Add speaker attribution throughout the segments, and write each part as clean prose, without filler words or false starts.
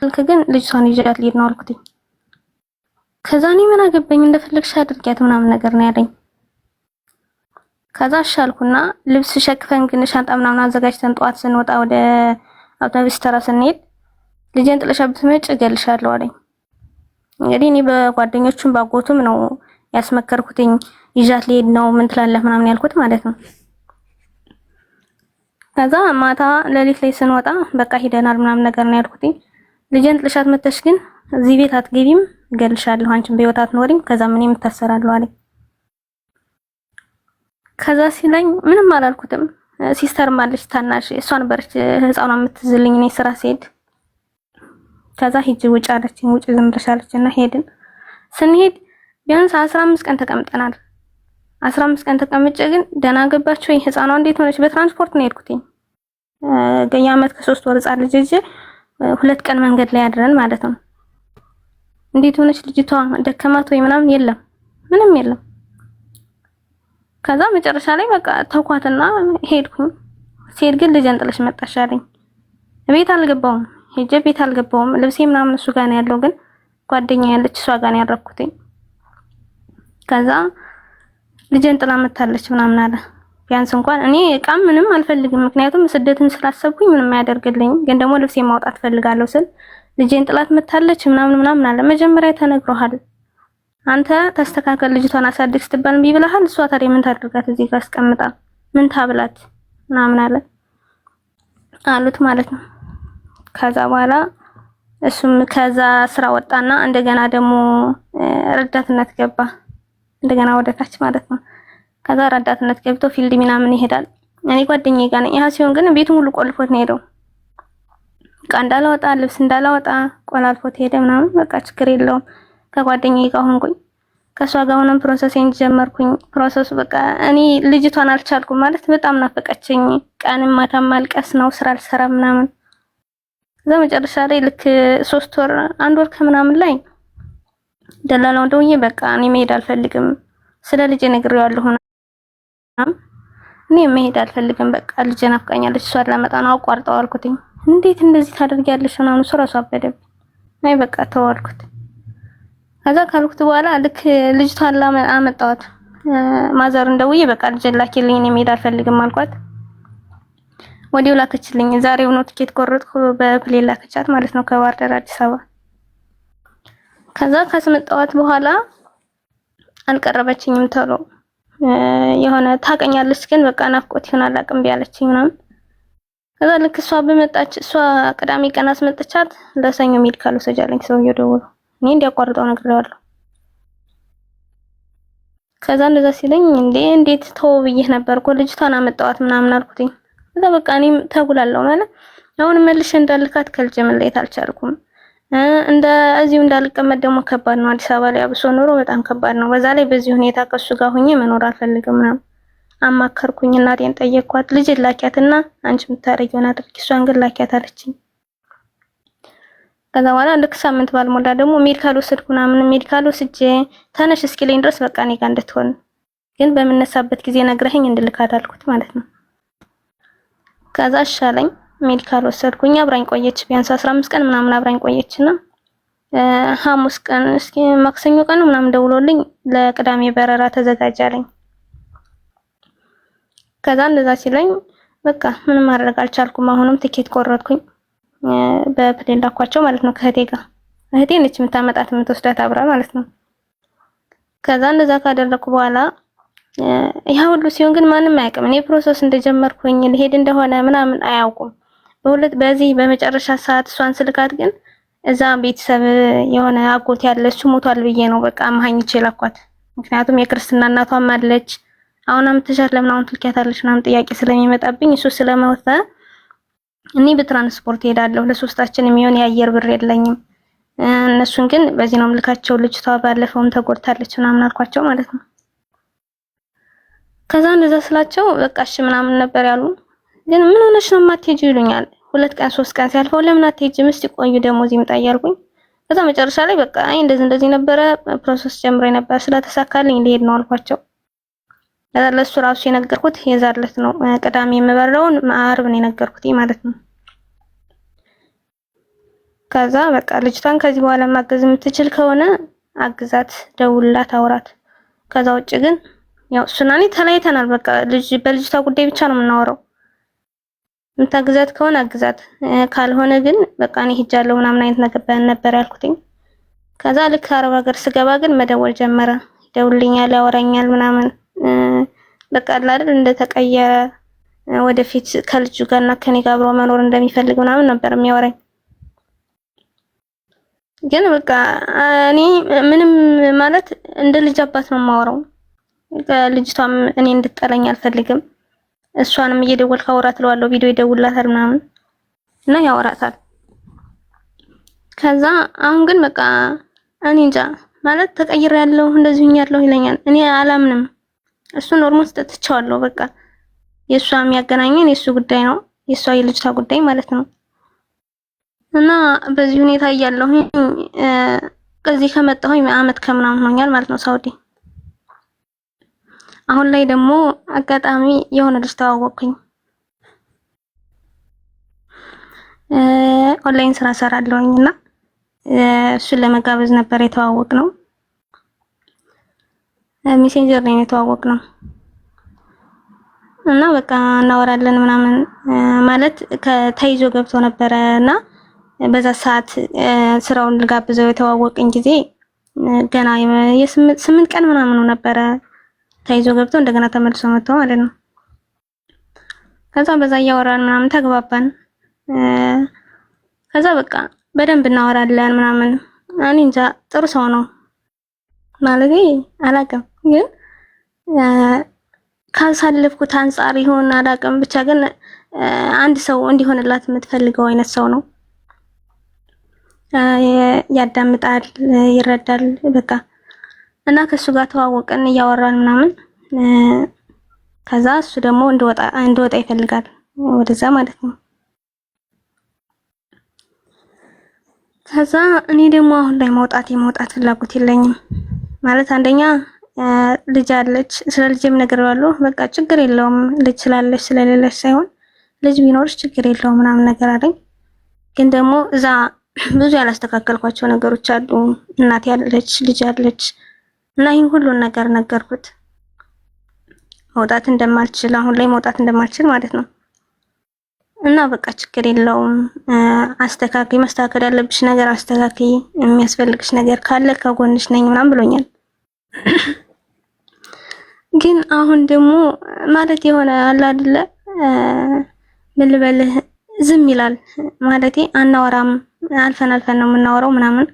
Speaker 1: ግን ልጅቷን ይዣት ልሄድ ነው አልኩት። ከዛ እኔ ምን አገባኝ እንደፈለግሽ አድርጊያት ምናምን ነገር ነው ያለኝ። ከዛ አሻልኩና ልብስ ሸክፈን ግን ሻንጣ ምናምን አዘጋጅተን ጠዋት ስንወጣ ወደ አውቶቡስ ተራ ስንሄድ ልጄን ጥለሻት ብትመጪ እገልሻለሁ አለኝ። እንግዲህ እኔ በጓደኞቹም ባጎቱም ነው ያስመከርኩትኝ ይዣት ልሄድ ነው ምን ትላለህ ምናምን ያልኩት ማለት ነው። ከዛ ማታ ሌሊት ላይ ስንወጣ በቃ ሄደናል ምናምን ነገር ነው ያልኩትኝ። ልጄን ጥለሻት መተሽ ግን እዚህ ቤት አትገቢም እገልሻለሁ፣ አንቺም በህይወት አትኖሪም፣ ከዛ እኔም እታሰራለሁ አለኝ። ከዛ ሲለኝ ምንም አላልኩትም። ሲስተር ማለች ታናሽ እሷ ነበረች ህፃኗ የምትዝልኝ እኔ ስራ ሲሄድ። ከዛ ሂጂ ውጭ አለችኝ። ውጭ ዝም ብለሽ አለችና ሄድን። ስንሄድ ቢያንስ 15 ቀን ተቀምጠናል። 15 ቀን ተቀምጬ ግን ደህና ገባችሁ ወይ ህፃኗ እንዴት ሆነች? በትራንስፖርት ነው የሄድኩትኝ። የዓመት ከ3 ወር ህፃን ልጅ ይዤ 2 ቀን መንገድ ላይ አድረን ማለት ነው። እንዴት ሆነች ልጅቷ ደከማት ወይ ምናምን የለም፣ ምንም የለም። ከዛ መጨረሻ ላይ በቃ ተውኳትና ሄድኩኝ። ሲሄድ ግን ልጄን ጥለሽ መጣሽ አለኝ። ቤት አልገባውም፣ ሄጄ ቤት አልገባውም። ልብሴ ምናምን እሱ ጋር ነው ያለው፣ ግን ጓደኛ ያለች እሷ ጋር ነው ያረኩትኝ። ከዛ ልጄን ጥላ መታለች ምናምን አለ። ቢያንስ እንኳን እኔ እቃም ምንም አልፈልግም፣ ምክንያቱም ስደትን ስላሰብኩኝ ምንም አያደርግልኝ፣ ግን ደግሞ ልብሴ ማውጣት ፈልጋለሁ ስል ልጄን ጥላት መታለች ምናምን አለ። መጀመሪያ ተነግሮሃል፣ አንተ ተስተካከል ልጅቷን አሳድግ ስትባል እምቢ ብለሃል። እሷ ታዲያ ምን ታደርጋት እዚህ ጋር አስቀምጣ ምን ታብላት ምናምን አለ አሉት ማለት ነው። ከዛ በኋላ እሱም ከዛ ስራ ወጣና እንደገና ደግሞ ረዳትነት ገባ፣ እንደገና ወደታች ማለት ነው። ከዛ ረዳትነት ገብቶ ፊልድ ምናምን ይሄዳል። እኔ ጓደኛዬ ጋር ነኝ። ያ ሲሆን ግን ቤቱን ሁሉ ቆልፎት ነው ሄደው። እቃ እንዳላወጣ ልብስ እንዳላወጣ ቆላልፎት ሄደ ምናምን። በቃ ችግር የለውም ከጓደኛዬ ጋር ሆንኩኝ። ከሷ ጋር ሆነን ፕሮሰሴን ጀመርኩኝ። ፕሮሰሱ በቃ እኔ ልጅቷን አልቻልኩም ማለት በጣም ናፈቀችኝ። ቀንም ማታም ማልቀስ ነው፣ ስራ አልሰራም ምናምን። ከዛ መጨረሻ ላይ ልክ 3 ወር 1 ወር ከምናምን ላይ ደላላው ደውዬ በቃ እኔ መሄድ አልፈልግም ስለ ልጄ ነግሬዋለሁ እኔ መሄድ አልፈልግም በቃ ልጄ ናፍቃኛለች፣ እሷን ላመጣ ነው አቋርጠው አልኩትኝ። እንዴት እንደዚህ ታደርጊያለሽ ምናምን እሱ ራሱ አበደብኝ። አይ በቃ ተዋልኩት። ከዛ ካልኩት በኋላ ልክ ልጅቷን አመጣኋት። ማዘር እንደውዬ በቃ ልጄን ላኪልኝ እኔ መሄድ አልፈልግም አልኳት። ወዲያው ላከችልኝ። ዛሬው ነው ቲኬት ቆረጥኩ፣ በፕሌን ላከቻት ማለት ነው ከባህር ዳር አዲስ አበባ። ከዛ ካስመጣኋት በኋላ አልቀረበችኝም ቶሎ። የሆነ ታቀኛለች ግን በቃ ናፍቆት ይሆናል አቅም ቢያለችኝ ምናምን። ከዛ ልክ እሷ በመጣች እሷ ቅዳሜ ቀን አስመጥቻት ለሰኞ ሜዲካል ወሰጃለኝ ሰውዬው ደውሎ እኔ እንዲያቋርጠው ነግሬዋለሁ። ከዛ እንደዛ ሲለኝ እንዴት ተው ብዬሽ ነበር እኮ ልጅቷን አመጣኋት ምናምን አልኩትኝ። ከዛ በቃ እኔም ተጉላለሁ ማለት አሁን መልሼ እንዳልካት ከልጄ መለየት አልቻልኩም። እዚሁ እንዳልቀመጥ ደግሞ ከባድ ነው። አዲስ አበባ ላይ አብሶ ኑሮ በጣም ከባድ ነው። በዛ ላይ በዚህ ሁኔታ ከሱ ጋር ሆኜ መኖር አልፈልግም ምናምን አማከርኩኝ። እናቴን ጠየቅኳት። ልጅ ላኪያትና አንቺ የምታረጊውን አድርጊ፣ እሷን ግን ላኪያት አለችኝ። ከዛ በኋላ ልክ ሳምንት ባልሞላ ደግሞ ሜዲካል ወሰድኩ ምናምን። ሜዲካል ወስጄ ተነሽ እስኪለኝ ድረስ በቃ እኔ ጋር እንድትሆን ግን በምነሳበት ጊዜ ነግረኸኝ እንድልካት አልኩት ማለት ነው። ከዛ አሻለኝ። ሜዲካል ወሰድኩኝ። አብራኝ ቆየች፣ ቢያንስ 15 ቀን ምናምን አብራኝ ቆየችና ሐሙስ ቀን እስኪ ማክሰኞ ቀን ምናምን ደውሎልኝ ለቅዳሜ በረራ ተዘጋጃለኝ። ከዛ እንደዛ ሲለኝ በቃ ምንም ማድረግ አልቻልኩም። አሁንም ቲኬት ቆረጥኩኝ። በፕሌን ላኳቸው ማለት ነው ከእህቴ ጋር። እህቴ ነች የምታመጣት የምትወስዳት አብራ ማለት ነው። ከዛ እንደዛ ካደረኩ በኋላ ያ ሁሉ ሲሆን ግን ማንም አያውቅም። እኔ ፕሮሰስ እንደጀመርኩኝ ልሄድ እንደሆነ ምናምን አያውቁም። በዚህ በመጨረሻ ሰዓት እሷን ስልካት ግን እዛ ቤተሰብ የሆነ አጎት ያለ እሱ ሞቷል ብዬ ነው በቃ አማኝቼ ላኳት። ምክንያቱም የክርስትና እናቷም አለች። አሁን አምጥተሻት ለምን አሁን ትልኪያታለሽ ምናምን ጥያቄ ስለሚመጣብኝ እሱ ስለሞተ እኔ በትራንስፖርት ሄዳለሁ፣ ለሶስታችን የሚሆን የአየር ብር የለኝም። እነሱን ግን በዚህ ነው ምልካቸው፣ ልጅቷ ባለፈውም ተጎድታለች ምናምን አልኳቸው ማለት ነው። ከዛ እንደዛ ስላቸው በቃ እሺ ምናምን ነበር ያሉ። ግን ምን ሆነሽ ነው የማትሄጂው ይሉኛል። 2 ቀን 3 ቀን ሲያልፈው ለምን አትሄጂም እስቲ ቆዩ ደግሞ እዚህ መጣ እያልኩኝ። ከዛ መጨረሻ ላይ በቃ አይ እንደዚህ ነበረ ፕሮሰስ ጀምሬ ነበር ስለተሳካልኝ ልሄድ ነው አልኳቸው። ለሱ ራሱ የነገርኩት የዛለት ነው ቅዳሜ የምበረውን ዓርብ ነው የነገርኩት ማለት ነው። ከዛ በቃ ልጅቷን ከዚህ በኋላ ማገዝ የምትችል ከሆነ አግዛት፣ ደውልላት፣ አውራት። ከዛ ውጭ ግን ያው እሱና እኔ ተለያይተናል። በቃ በልጅቷ ጉዳይ ብቻ ነው የምናወራው። የምታግዛት ከሆነ አግዛት፣ ካልሆነ ግን በቃ እኔ ሄጃለሁ ምናምን አይነት ነገር ነበር ያልኩትኝ። ከዛ ልክ አረብ ሀገር ስገባ ግን መደወል ጀመረ። ይደውልኛል፣ ያወራኛል ምናምን በቃ አይደል እንደተቀየረ ወደፊት ከልጁ ጋርና ከኔ ጋር አብሮ መኖር እንደሚፈልግ ምናምን ነበር የሚያወራኝ። ግን በቃ እኔ ምንም ማለት እንደ ልጅ አባት ነው የማወራው። ልጅቷም እኔ እንድትጠላኝ አልፈልግም። እሷንም እየደወልኩ አውራት እለዋለሁ፣ ቪዲዮ ይደውልላታል ምናምን እና ያወራታል። ከዛ አሁን ግን በቃ እኔ እንጃ ማለት ተቀይሬያለሁ እንደዚህ ሆኛለሁ ይለኛል። እኔ አላምንም። እሱን ኦልሞስት ትቼዋለሁ። በቃ የእሷ የሚያገናኘን የእሱ ጉዳይ ነው፣ የእሷ የልጅቷ ጉዳይ ማለት ነው። እና በዚህ ሁኔታ እያለሁ ከዚህ ከመጣሁኝ አመት ከምናምን ሆኛል ማለት ነው ሳውዲ። አሁን ላይ ደግሞ አጋጣሚ የሆነ ልጅ ተዋወቅኩኝ። ኦንላይን ስራ ሰራለሁኝና እሱን ለመጋበዝ ነበር የተዋወቅነው። ሜሴንጀር ላይ የተዋወቅነው እና በቃ እናወራለን ምናምን ማለት ከተይዞ ገብቶ ነበረና በዛ ሰዓት ስራውን ልጋብዘው የተዋወቅን ጊዜ ገና የ8 ቀን ምናምን ነበረ ተይዞ ገብቶ እንደገና ተመልሶ መጥቶ ማለት ነው። ከዛ በዛ እያወራን ምናምን ተግባባን። ከዛ በቃ በደንብ እናወራለን ምናምን። እኔ እንጃ ጥሩ ሰው ነው ማለት አላውቅም፣ ግን ካሳለፍኩት አንፃር ይሆን አላውቅም፣ ብቻ ግን አንድ ሰው እንዲሆንላት የምትፈልገው አይነት ሰው ነው። ያዳምጣል፣ ይረዳል በቃ እና ከሱ ጋር ተዋወቅን እያወራን ምናምን። ከዛ እሱ ደግሞ እንድወጣ ይፈልጋል ወደዛ ማለት ነው። ከዛ እኔ ደግሞ አሁን ላይ መውጣት ፍላጎት የለኝም ማለት አንደኛ ልጅ አለች፣ ስለ ልጅም ነግሬዋለሁ። በቃ ችግር የለውም ልጅ ስላለች ስለሌለች ሳይሆን ልጅ ቢኖርሽ ችግር የለውም ምናምን ነገር አለኝ። ግን ደግሞ እዛ ብዙ ያላስተካከልኳቸው ነገሮች አሉ። እናት ያለች፣ ልጅ አለች እና ይሄን ሁሉን ነገር ነገርኩት። መውጣት እንደማልችል አሁን ላይ መውጣት እንደማልችል ማለት ነው። እና በቃ ችግር የለውም አስተካክይ፣ መስተካከል ያለብሽ ነገር አስተካክይ፣ የሚያስፈልግሽ ነገር ካለ ከጎንሽ ነኝ ምናምን ብሎኛል። ግን አሁን ደግሞ ማለት የሆነ አለ አይደለ ምን ልበልህ ዝም ይላል ማለቴ አናወራም፣ አልፈን ነው የምናወራው ምናምን።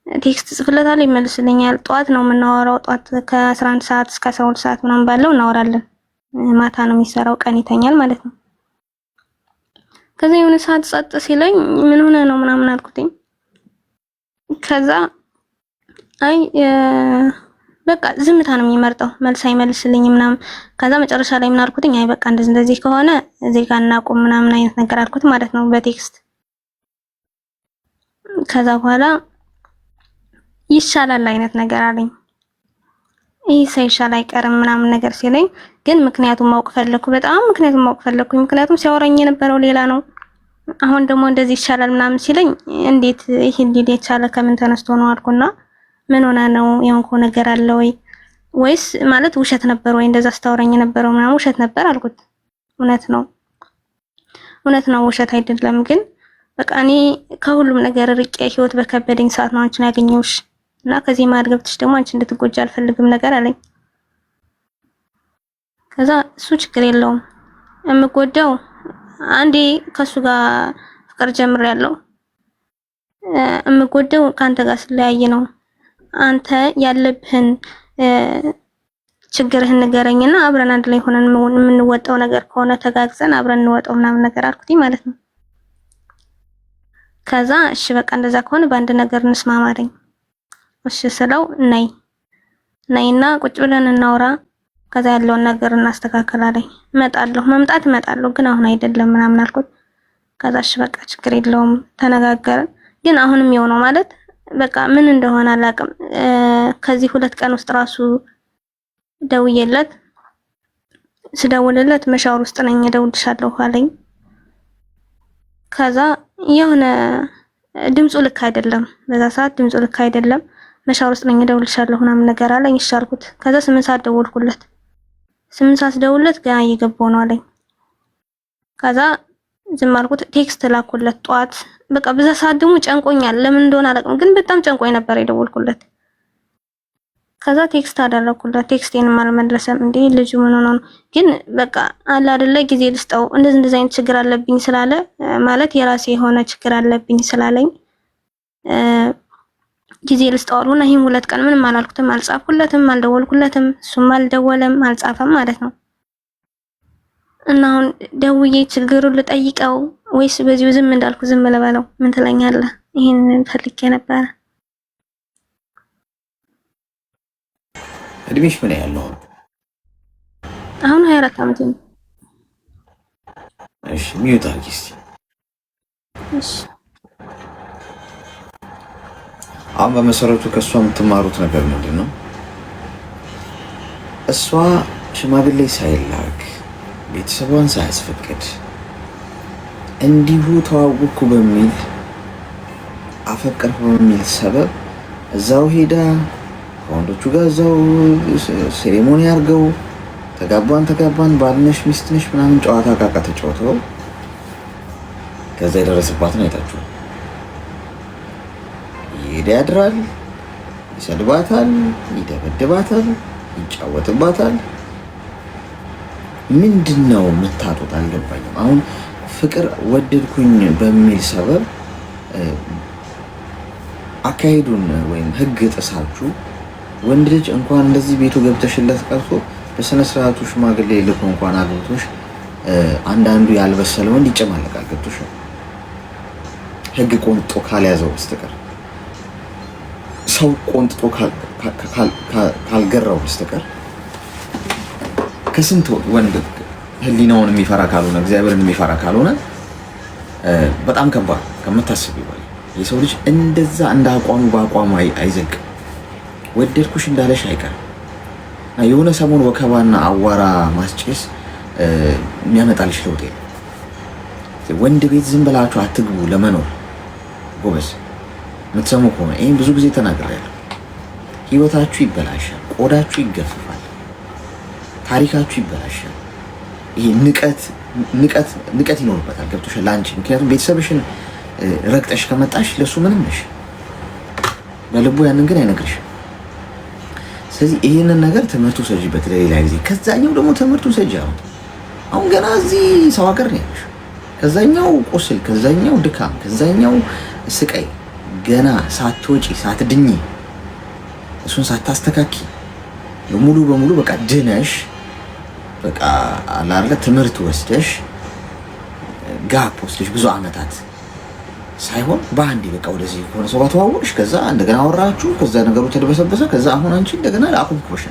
Speaker 1: ቴክስት ጽፍለታለሁ ይመልስልኛል። ጧት ነው የምናወራው፣ ጧት ከ11 ሰዓት እስከ 12 ሰዓት ምናምን ባለው እናወራለን። ማታ ነው የሚሰራው፣ ቀን ይተኛል ማለት ነው። ከዛ የሆነ ሰዓት ጸጥ ሲለኝ ምን ሆነ ነው ምናምን አልኩትኝ። ከዛ አይ በቃ ዝምታ ነው የሚመርጠው፣ መልስ አይመልስልኝም ምናምን። ከዛ መጨረሻ ላይ ምን አልኩትኝ፣ አይ በቃ እንደዚህ ከሆነ እዚህ ጋር እናቆም ምናምን አይነት ነገር አልኩት ማለት ነው በቴክስት። ከዛ በኋላ ይሻላል አይነት ነገር አለኝ። ይሄ ሳይሻል አይቀርም ምናምን ነገር ሲለኝ ግን ምክንያቱም ማወቅ ፈለኩ፣ በጣም ምክንያቱም ማወቅ ፈለኩ። ምክንያቱም ሲያወራኝ የነበረው ሌላ ነው። አሁን ደግሞ እንደዚህ ይሻላል ምናምን ሲለኝ እንዴት ይሄ ሊል የቻለ ከምን ተነስቶ ነው አልኩና ምን ሆነ ነው የሆንከው ነገር አለ ወይ ወይስ ማለት ውሸት ነበር ወይ እንደዛ አስታወራኝ የነበረው ምናምን ውሸት ነበር አልኩት። እውነት ነው ውሸት አይደለም። ግን በቃ እኔ ከሁሉም ነገር ርቄ ህይወት በከበደኝ ሰዓት ነው አንቺን ያገኘሁሽ እና ከዚህ ማድ ገብተሽ ደግሞ አንቺ እንድትጎጂ አልፈልግም ነገር አለኝ። ከዛ እሱ ችግር የለውም የምጎዳው አንዴ ከሱ ጋር ፍቅር ጀምሬያለሁ፣ የምጎዳው ካንተ ጋር ስለያየ ነው። አንተ ያለብህን ችግርህን ንገረኝና አብረን አንድ ላይ ሆነን የምንወጣው ነገር ከሆነ ተጋግዘን አብረን እንወጣው ምናምን ነገር አልኩትኝ ማለት ነው። ከዛ እሺ በቃ እንደዛ ከሆነ በአንድ ነገር እንስማማለኝ። እሺ ስለው ነይና ቁጭ ብለን እናውራ፣ ከዛ ያለውን ነገር እናስተካክላለኝ። እመጣለሁ ግን አሁን አይደለም ምናምን አልኩት። ከዛ እሺ በቃ ችግር የለውም ተነጋገርን። ግን አሁንም የሆነው ማለት በቃ ምን እንደሆነ አላውቅም። ከዚህ 2 ቀን ውስጥ ራሱ ስደውልለት መሻወር ውስጥ ነኝ እደውልልሻለሁ አለኝ። ከዛ የሆነ ድምፁ ልክ አይደለም፣ በዛ ሰዓት ድምፁ ልክ አይደለም። መሻወር ውስጥ ነኝ እደውልልሻለሁ ምናምን ነገር አለኝ። እሺ አልኩት። ከዛ 8 ሰዓት ደወልኩለት። 8 ሰዓት ደውልለት ገና እየገባው ነው አለኝ። ከዛ ዝም አልኩት። ቴክስት ላኩለት ጧት። በቃ በዛ ሰዓት ደግሞ ጨንቆኛል፣ ለምን እንደሆነ አላውቅም፣ ግን በጣም ጨንቆኝ ነበር የደወልኩለት። ከዛ ቴክስት አደረኩለት። ቴክስቴንም አልመለሰም። እንዴ ልጁ ምን ሆኖ ነው? ግን በቃ አለ አይደለ ጊዜ ልስጠው፣ እንደዚህ አይነት ችግር አለብኝ ስላለ ማለት የራሴ የሆነ ችግር አለብኝ ስላለኝ ጊዜ ልስጠው አልኩና ይሄን 2 ቀን ምንም አላልኩትም፣ አልጻፍኩለትም፣ አልደወልኩለትም፣ እሱም አልደወለም አልጻፈም ማለት ነው። እና አሁን ደውዬ ችግሩን ልጠይቀው ወይስ በዚሁ ዝም እንዳልኩ ዝም ልበለው? ምን ትለኛለህ? ይሄን ፈልጌ ነበር።
Speaker 2: እድሜሽ ምን ያህል ነው?
Speaker 1: አሁን 24 ዓመት ነው።
Speaker 2: እሺ ሚዩት አድርጊ እስቲ።
Speaker 1: እሺ
Speaker 2: አሁን በመሰረቱ ከሷ የምትማሩት ነገር ምንድን ነው? እሷ ሽማግሌ ሳይላክ ቤተሰቧን ሳያስፈቅድ እንዲሁ ተዋወቅኩ በሚል አፈቀርኩ በሚል ሰበብ እዛው ሄዳ ከወንዶቹ ጋር እዛው ሴሬሞኒ አድርገው ተጋባን ባልነሽ ሚስትነሽ ምናምን ጨዋታ ቃቃ ተጫውተው ከዛ የደረሰባትን አይታችሁ ይሄድ ያድራል፣ ይሰድባታል፣ ይደበድባታል፣ ይጫወትባታል። ምንድነው የምታጡት? አልገባኝም። አሁን ፍቅር ወደድኩኝ በሚል ሰበብ አካሄዱን ወይም ህግ ጥሳችሁ ወንድ ልጅ እንኳን እንደዚህ ቤቱ ገብተሽለት ቀርቶ በስነ ስርዓቱ ሽማግሌ ልኮ እንኳን አግብቶሽ አንዳንዱ ያልበሰለ ወንድ ይጨማለቃል። ገብቶሽ ህግ ቆንጥጦ ካልያዘው በስተቀር ሰው ቆንጥጦ ካልገራው በስተቀር ከስንት ወንድ ህሊናውን የሚፈራ ካልሆነ እግዚአብሔርን የሚፈራ ካልሆነ በጣም ከባድ ከምታስብ ይባል። የሰው ልጅ እንደዛ እንደ አቋሙ በአቋሙ አይዘልቅም። ወደድኩሽ እንዳለሽ አይቀርም። የሆነ ሰሞን ወከባና አዋራ ማስጨስ የሚያመጣልሽ ለውጥ የለም። ወንድ ቤት ዝም ብላችሁ አትግቡ ለመኖር ጎበዝ። የምትሰሙ ከሆነ ይህን ብዙ ጊዜ ተናግሬያለሁ። ህይወታችሁ ይበላሻል፣ ቆዳችሁ ይገፍፋል፣ ታሪካችሁ ይበላሻል። ይሄ ንቀት ይኖርበታል። ገብቶሻል ለአንቺ። ምክንያቱም ቤተሰብሽን ረግጠሽ ከመጣሽ ለሱ ምንም ነሽ፣ በልቡ ያንን ግን አይነግርሽም። ስለዚህ ይሄንን ነገር ትምህርቱ ሰጂበት ለሌላ ጊዜ። ከዛኛው ደግሞ ትምህርቱ ሰጂ። አሁን ገና እዚህ ሰው ሀገር ነው ያለሽ። ከዛኛው ቁስል፣ ከዛኛው ድካም፣ ከዛኛው ስቃይ ገና ሳትወጪ ሳትድኚ እሱን ሳታስተካኪ ሙሉ በሙሉ በቃ ድነሽ በቃ አላለ ትምህርት ወስደሽ ጋፕ ወስደሽ ብዙ አመታት ሳይሆን በአንዴ በቃ ወደዚህ ሆነ ሰው ተዋወቅሽ፣ ከዛ እንደገና አወራችሁ፣ ከዛ ነገሩ ተደበሰበሰ፣ ከዛ አሁን አንቺ እንደገና አቁምኩሽ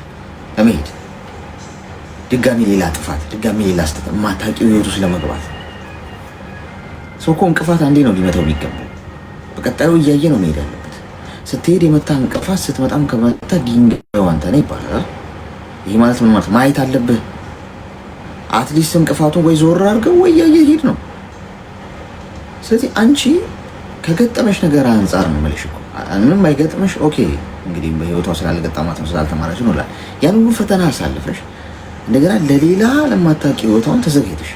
Speaker 2: ለመሄድ ድጋሚ ሌላ ጥፋት፣ ድጋሚ ሌላ ስተት ማታቂው ህይወት ውስጥ ለመግባት ሰው እኮ እንቅፋት አንዴ ነው ሊመታው የሚገባው። በቀጣዩ እያየ ነው መሄድ ያለበት። ስትሄድ የመታ እንቅፋት ስትመጣም ከመታ ድንጋዩ አንተ ነህ ይባላል። ይሄ ማለት ምን ማለት ማየት አለብህ። አትሊስት እንቅፋቱን ወይ ዞር አድርገው ወይ እያየ ሄድ ነው። ስለዚህ አንቺ ከገጠመሽ ነገር አንፃር ነው የምልሽ እኮ። ምንም አይገጥምሽ ኦኬ፣ እንግዲህ በህይወቷ ስላልገጠማት ነው ስላልተማረች ነው ላል ያን ሁሉ ፈተና አሳልፈሽ እንደገና ለሌላ ለማታውቂ ህይወቷን ተዘጋጅተሽ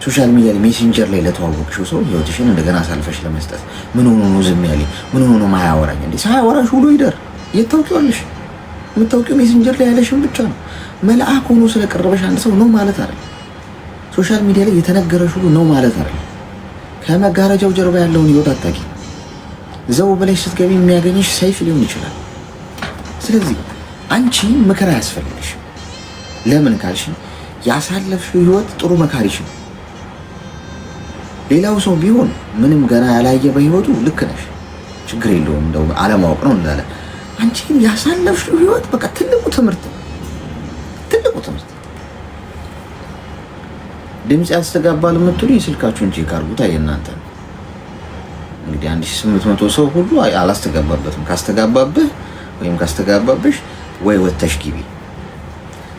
Speaker 2: ሶሻል ሚዲያ ላይ ሜሴንጀር ላይ ለተዋወቅሽው ሰው ህይወትሽን እንደገና አሳልፈሽ ለመስጠት ምን ሆኖ ነው ዝም ያለኝ? ምን ሆኖ ነው ማያወራኝ? እንዴ ሳያወራሽ ሁሉ ይደር የታውቂዋለሽ። የምታውቂው ሜሴንጀር ላይ ያለሽን ብቻ ነው። መልአክ ሆኖ ስለቀረበሽ አንድ ሰው ነው ማለት አይደል። ሶሻል ሚዲያ ላይ የተነገረሽ ሁሉ ነው ማለት አይደል። ከመጋረጃው ጀርባ ያለውን ህይወት አታውቂ። ዘው ብለሽ ስትገቢ የሚያገኝሽ ሰይፍ ሊሆን ይችላል። ስለዚህ አንቺ ምክር አያስፈልግሽ። ለምን ካልሽ ያሳለፍሽው ህይወት ጥሩ መካሪሽ ነው። ሌላው ሰው ቢሆን ምንም ገና ያላየ በህይወቱ ልክ ነሽ፣ ችግር የለውም እንደው አለማወቅ ነው እንዳለ። አንቺ ግን ያሳለፍሽው ህይወት በቃ ትልቁ ትምህርት። ድምጽ ያስተጋባል የምትሉ ስልካችሁን ቼክ አድርጉት። የእናንተ እንግዲህ 1800 ሰው ሁሉ አላስተጋባበትም። ካስተጋባብህ ወይም ካስተጋባብሽ ወይ ወተሽ ግቢ።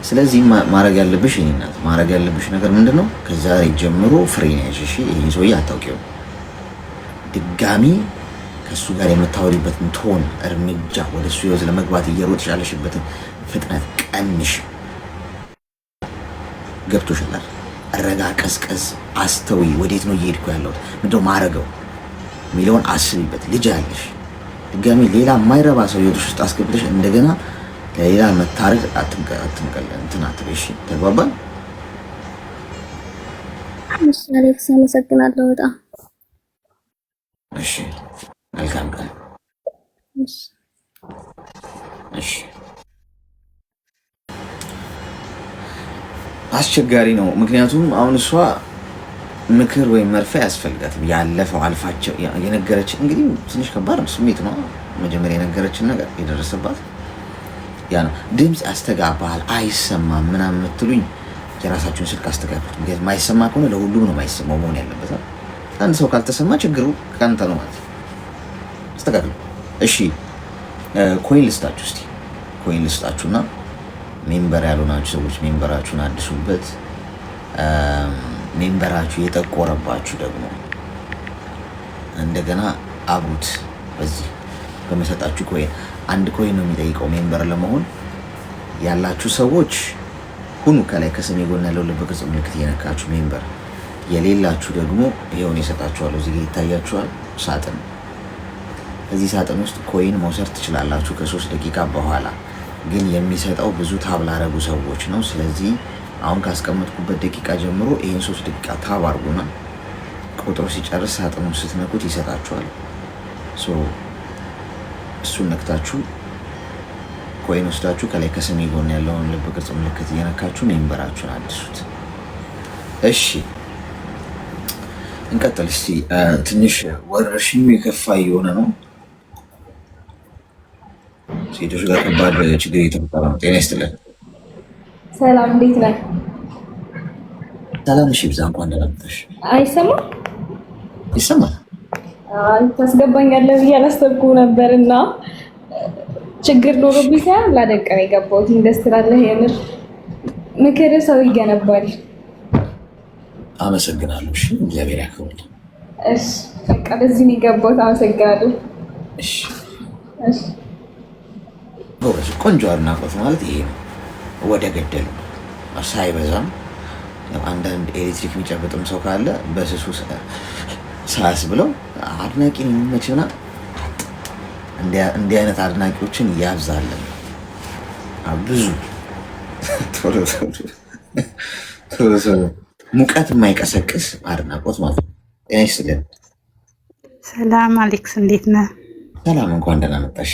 Speaker 2: ስለዚህ ማድረግ ያለብሽ እናት ማድረግ ያለብሽ ነገር ምንድነው? ከዛሬ ጀምሮ ፍሬ ነሽ። እሺ ይሄን ሰውዬ አታውቂው። ድጋሚ ከሱ ጋር የምታወሪበትን ቶን እርምጃ ወደ እሱ ህይወት ለመግባት እየሮጥሽ ያለሽበትን ፍጥነት ቀንሽ። ገብቶሻል? ረጋ፣ ቀዝቀዝ፣ አስተዊ። ወዴት ነው እየሄድኩ ያለሁት? ምንድነው ማረገው የሚለውን አስቢበት። ልጅ አለሽ። ድጋሚ ሌላ የማይረባ ሰው ህይወትሽ ውስጥ አስገብተሽ እንደገና ለሌላ መታረቅ አትንቀል እንትን አትበሽ። ተግባባን?
Speaker 1: እሺ አሌክስ አመሰግናለሁ በጣም
Speaker 2: እሺ። መልካም ቀን። እሺ። አስቸጋሪ ነው። ምክንያቱም አሁን እሷ ምክር ወይም መርፌ ያስፈልጋትም። ያለፈው አልፋቸው የነገረችን እንግዲህ ትንሽ ከባድ ነው። ስሜት ነው መጀመሪያ የነገረችን ነገር የደረሰባት ያ ነው። ድምፅ ያስተጋባል አይሰማም ምናምን የምትሉኝ የራሳችሁን ስልክ አስተጋቡት። ምክንያቱም ማይሰማ ከሆነ ለሁሉም ነው ማይሰማው መሆን ያለበት። አንድ ሰው ካልተሰማ ችግሩ ከአንተ ነው ማለት አስተካክሉ። እሺ ኮይን ልስጣችሁ። እስቲ ኮይን ልስጣችሁና ሜምበር ያልሆናችሁ ሰዎች ሜምበራችሁን አድሱበት። ሜምበራችሁ የጠቆረባችሁ ደግሞ እንደገና አብሩት። በዚህ በመሰጣችሁ ኮይን አንድ ኮይን ነው የሚጠይቀው ሜምበር ለመሆን ያላችሁ ሰዎች ሁኑ። ከላይ ከስሜ ጎን ያለው ልብ ቅርጽ ምልክት እየነካችሁ ሜምበር የሌላችሁ ደግሞ ይሄውን የሰጣችኋለሁ። እዚህ ጋር ይታያችኋል ሳጥን። እዚህ ሳጥን ውስጥ ኮይን መውሰድ ትችላላችሁ ከ3 ደቂቃ በኋላ። ግን የሚሰጠው ብዙ ታብ ላረጉ ሰዎች ነው። ስለዚህ አሁን ካስቀመጥኩበት ደቂቃ ጀምሮ ይሄን 3 ደቂቃ ታብ አድርጉና ቁጥሩ ሲጨርስ ሳጥኑን ስትነኩት ይሰጣችኋል። እሱን ነክታችሁ ኮይን ወስዳችሁ ከላይ ከስሜ ጎን ያለውን ልብ ቅርጽ ምልክት እየነካችሁ ሜምበራችሁን አድሱት። እሺ እንቀጥል። እስቲ ትንሽ ወረርሽኙ የከፋ እየሆነ ነው። ሴቶች ጋር ከባድ ችግር እየተፈጠረ ነው። ጤና ይስጥልን።
Speaker 3: ሰላም፣ እንዴት ነህ?
Speaker 2: ሰላም። እሺ ብዛ እንኳን ደህና መጣሽ።
Speaker 3: አይሰማም?
Speaker 2: ይሰማል።
Speaker 3: ታስገባኛለህ ብዬ አላሰብኩም ነበር እና ችግር ኖሮብኝ ሳይሆን ላደንቅ ነው የገባሁት። ደስ ትላለህ። የምር ምክር ሰው ይገነባል።
Speaker 2: አመሰግናለሁ። እሺ እግዚአብሔር ያክብርልኝ።
Speaker 3: እሺ በቃ በዚህ ነው የገባሁት። አመሰግናለሁ።
Speaker 2: እሺ
Speaker 3: እሺ።
Speaker 2: ጎበዝ። ቆንጆ አድናቆት ማለት ይሄ ነው። ወደ ገደሉ ሳይበዛም አንዳንድ ኤሌክትሪክ የሚጨብጥም ሰው ካለ በስሱ ሳያስብለው አድናቂ መቼና እንዲህ አይነት አድናቂዎችን ያብዛለን። ብዙ ቶሎ ሙቀት የማይቀሰቅስ አድናቆት ማለት ነው። ጤና ይስጥልን።
Speaker 4: ሰላም አሌክስ፣ እንዴት ነህ?
Speaker 2: ሰላም። እንኳን ደህና መጣሽ።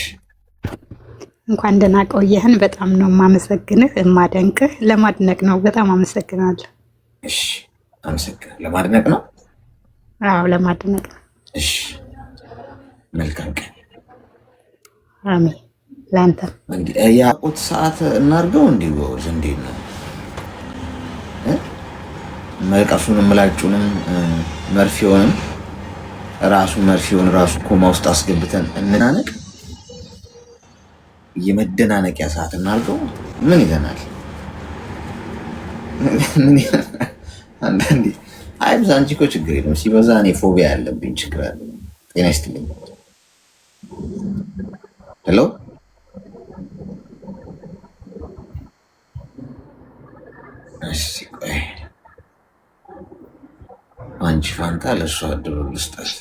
Speaker 4: እንኳን ደህና ቆየህን። በጣም ነው የማመሰግንህ፣ የማደንቅህ። ለማድነቅ ነው። በጣም አመሰግናለሁ።
Speaker 2: እሺ አመሰግናለሁ። ለማድነቅ ነው?
Speaker 4: አዎ ለማድነቅ ነው።
Speaker 2: እሺ መልካም ቀን።
Speaker 4: አሜን። ለአንተ
Speaker 2: ያቁት ሰዓት እናድርገው። እንዴት ነው መቀሱንም ምላጩንም መርፌውንም መርፌውን ራሱ ኮማ ውስጥ አስገብተን እንናነቅ። የመደናነቂያ ሰዓት እናድርገው። ምን ይዘናል? አንዳንዴ አይብዛ እንጂ እኮ ችግር የለም። ሲበዛ እኔ ፎቢያ ያለብኝ ችግር አለ። ጤና ይስጥልኝ። ሄሎ አንቺ ፋንታ ለእሷ እድሉ ልስጣት።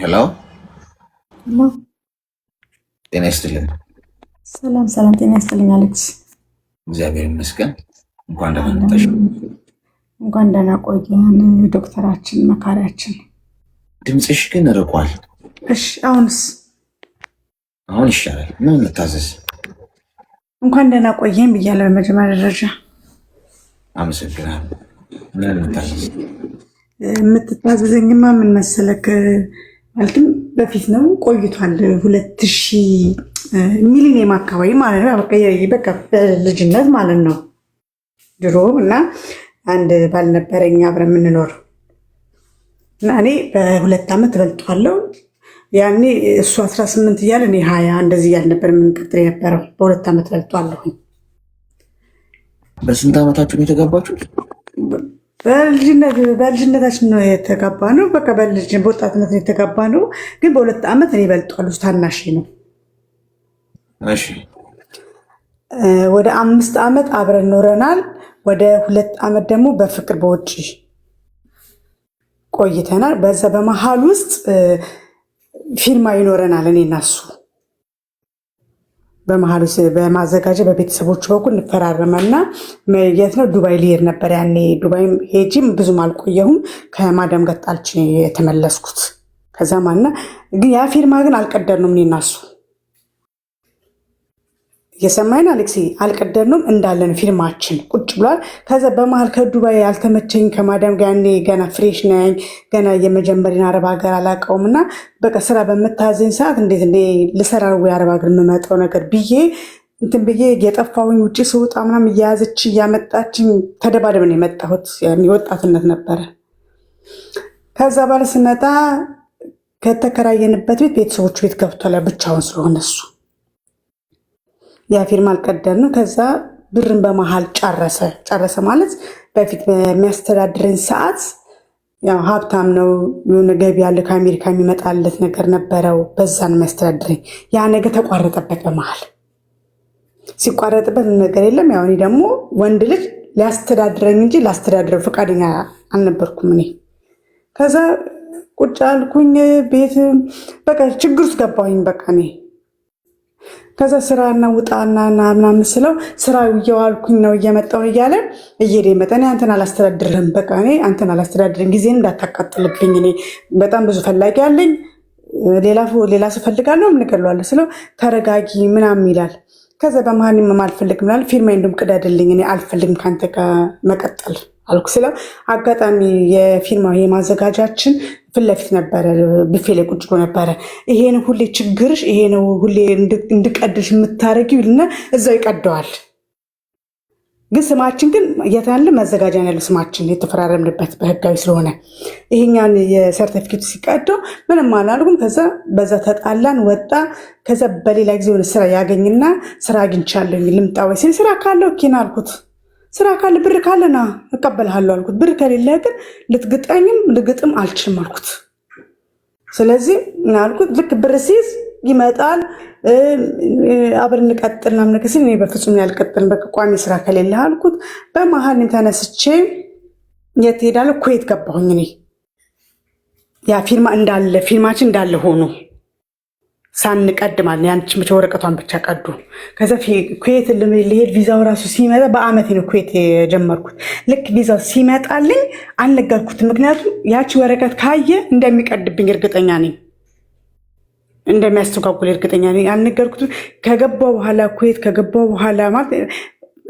Speaker 2: ሄሎ ጤና ይስጥልኝ።
Speaker 5: ሰላም ሰላም፣ ጤና ይስጥልኝ አሌክስ።
Speaker 2: እግዚአብሔር ይመስገን። እንኳን ደህና መጣሽ።
Speaker 5: እንኳን ደህና ቆየን ዶክተራችን መካሪያችን።
Speaker 2: ድምፅሽ ግን ርቋል።
Speaker 5: እሺ አሁንስ?
Speaker 2: አሁን ይሻላል። ምን ልታዘዝ?
Speaker 5: እንኳን ደህና ቆየን ብያለሁ በመጀመሪያ ደረጃ።
Speaker 2: አመሰግናለሁ። ምን ልታዘዝ?
Speaker 5: የምትታዘዘኝማ ምን መሰለክ፣ ማለትም በፊት ነው ቆይቷል። 2000 ሚሊኒየም አካባቢ ማለት ነው። በቃ በልጅነት ማለት ነው ድሮ። እና አንድ ባልነበረኝ አብረን የምንኖር እና እኔ በ2 ዓመት እበልጠዋለሁ። ያኔ እሱ 18 እያለ እኔ 20 እንደዚህ እያል ነበር የምንቀጥል የነበረው። በ2 ዓመት በልጧለሁኝ።
Speaker 2: በስንት ዓመታችሁ ነው የተጋባችሁት?
Speaker 5: በልጅነታችን ነው የተጋባ ነው። በቃ በወጣትነት ነው የተጋባ ነው። ግን በ2 ዓመት እኔ በልጧለሁ። ታናሽ ነው።
Speaker 2: እሺ
Speaker 5: ወደ 5 ዓመት አብረን ኖረናል። ወደ 2 ዓመት ደግሞ በፍቅር በውጭ ቆይተናል። በዛ በመሃል ውስጥ ፊርማ ይኖረናል እኔ እና እሱ። በመሃል ውስጥ በማዘጋጀ በቤተሰቦቹ በኩል እንፈራረመና የት ነው ዱባይ ልሄድ ነበር ያኔ። ዱባይ ሄጂም ብዙም አልቆየሁም። ከማዳም ጋር ጣልቼ የተመለስኩት። ከዛ ማና ግን ያ ፊርማ ግን አልቀደድነውም እኔ እና እሱ። የሰማይን አሌክሲ አልቀደድነውም እንዳለን ፊርማችን ቁጭ ብሏል። ከዛ በመሃል ከዱባይ ያልተመቸኝ ከማዳም ጋር ያኔ ገና ፍሬሽ ነኝ፣ ገና የመጀመሪያን አረብ ሀገር አላውቀውም እና በቃ ስራ በምታዘኝ ሰዓት እንዴት ልሰራ ነው የአረብ ሀገር የምመጣው ነገር ብዬ እንትን ብዬ የጠፋሁኝ ውጭ ስወጣ ምናምን እያያዘች እያመጣችኝ ተደባደብን የመጣሁት። ወጣትነት ነበረ። ከዛ ባለ ስመጣ ከተከራየንበት ቤት ቤተሰቦቹ ቤት ገብቷል። ብቻውን ስለሆነ እሱ ያ ፊርማ አልቀደድንም። ከዛ ብርን በመሃል ጨረሰ ማለት በፊት በሚያስተዳድረኝ ሰዓት ያው ሀብታም ነው፣ የሆነ ገቢ ያለ ከአሜሪካ የሚመጣለት ነገር ነበረው። በዛ ነው የሚያስተዳድረኝ። ያ ነገር ተቋረጠበት። በመሃል ሲቋረጥበት ነገር የለም። ያው እኔ ደግሞ ወንድ ልጅ ሊያስተዳድረኝ እንጂ ላስተዳድረው ፈቃደኛ አልነበርኩም እኔ። ከዛ ቁጭ አልኩኝ ቤት። በቃ ችግር ውስጥ ገባሁኝ። በቃ እኔ ከዛ ስራና ውጣና ምናምን ስለው ስራ እየዋልኩኝ ነው እየመጣሁ እያለ እየሄደ መጠኔ አንተን አላስተዳድርህም፣ በቃ እኔ አንተን አላስተዳድርህም፣ ጊዜን እንዳታቃጥልብኝ፣ እኔ በጣም ብዙ ፈላጊ አለኝ፣ ሌላ ሰው ፈልጋለሁ፣ ምን እገለዋለሁ ስለው ተረጋጊ ምናምን ይላል። ከዛ በመሀል አልፈልግም ላል ፊርማ እንደውም ቅደድልኝ፣ እኔ አልፈልግም ከአንተ ጋር መቀጠል አልኩ ስለው አጋጣሚ የፊርማ የማዘጋጃችን ፊት ለፊት ነበረ፣ ብፌ ላይ ቁጭ ብሎ ነበረ። ይሄ ነው ሁሌ ችግርሽ፣ ይሄ ነው ሁሌ እንድቀድሽ የምታደርጊው ይልና እዛው ይቀደዋል። ግን ስማችን ግን የታለ መዘጋጃ ነው ያለው ስማችን የተፈራረምንበት በህጋዊ ስለሆነ ይሄኛን የሰርቲፊኬቱ ሲቀደው ምንም አላልኩም። ከዛ በዛ ተጣላን፣ ወጣ። ከዛ በሌላ ጊዜ የሆነ ስራ ያገኝና ስራ አግኝቻለሁ ልምጣ ወይ ሲል ስራ ካለው ኪና አልኩት። ስራ ካለ ብር ካለና እቀበልሃለሁ አልኩት። ብር ከሌለ ግን ልግጥም አልችልም አልኩት። ስለዚህ ምን አልኩት፣ ልክ ብር ሲይዝ ይመጣል አብረን እንቀጥልና ምንከ ሲል እኔ በፍጹም ያልቀጥልም በቃ ቋሚ ስራ ከሌለ አልኩት። በመሀል ተነስቼ የት ሄዳለሁ? ኩዌት ገባሁኝ። እኔ ያ ፊርማችን እንዳለ ሆኖ ሳንቀድማል ያንቺ ብቻ ወረቀቷን ብቻ ቀዱ። ከዛ ኩዌት ልሄድ ቪዛው ራሱ ሲመጣ በአመት ነው ኩዌት የጀመርኩት። ልክ ቪዛው ሲመጣልኝ አልነገርኩትም። ምክንያቱም ያቺ ወረቀት ካየ እንደሚቀድብኝ እርግጠኛ ነኝ፣ እንደሚያስተጓጉል እርግጠኛ ነኝ። አልነገርኩትም። ከገባው በኋላ ኩዌት ከገባው በኋላ ማለት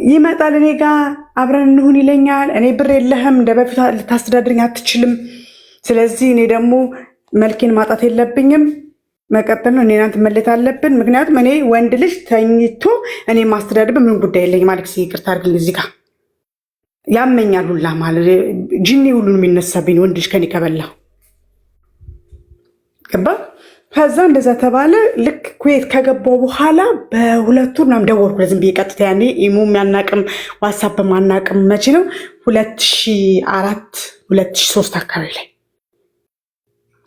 Speaker 5: ይመጣል እኔ ጋር አብረን እንሁን ይለኛል። እኔ ብር የለህም እንደ በፊት ልታስተዳድርኝ አትችልም። ስለዚህ እኔ ደግሞ መልኬን ማጣት የለብኝም መቀጠል ነው። እኔና አንተ መለየት አለብን። ምክንያቱም እኔ ወንድ ልጅ ተኝቶ እኔ ማስተዳደር ምን ጉዳይ የለኝም ማለት ይቅርታ አድርግልኝ። እዚህ ጋር ያመኛል ሁላ ማለት ጅኒ ሁሉ የሚነሳብኝ ወንድ ልጅ ከኔ ከበላ ገባ። ከዛ እንደዛ ተባለ። ልክ ኩዌት ከገባው በኋላ በ2 ወር ምናምን ደወልኩ ዝም ብዬ ቀጥታ። ያኔ ኢሞ የሚያናቅም ዋትሳፕ ማናቅም መቼ ነው 2004 2003 አካባቢ ላይ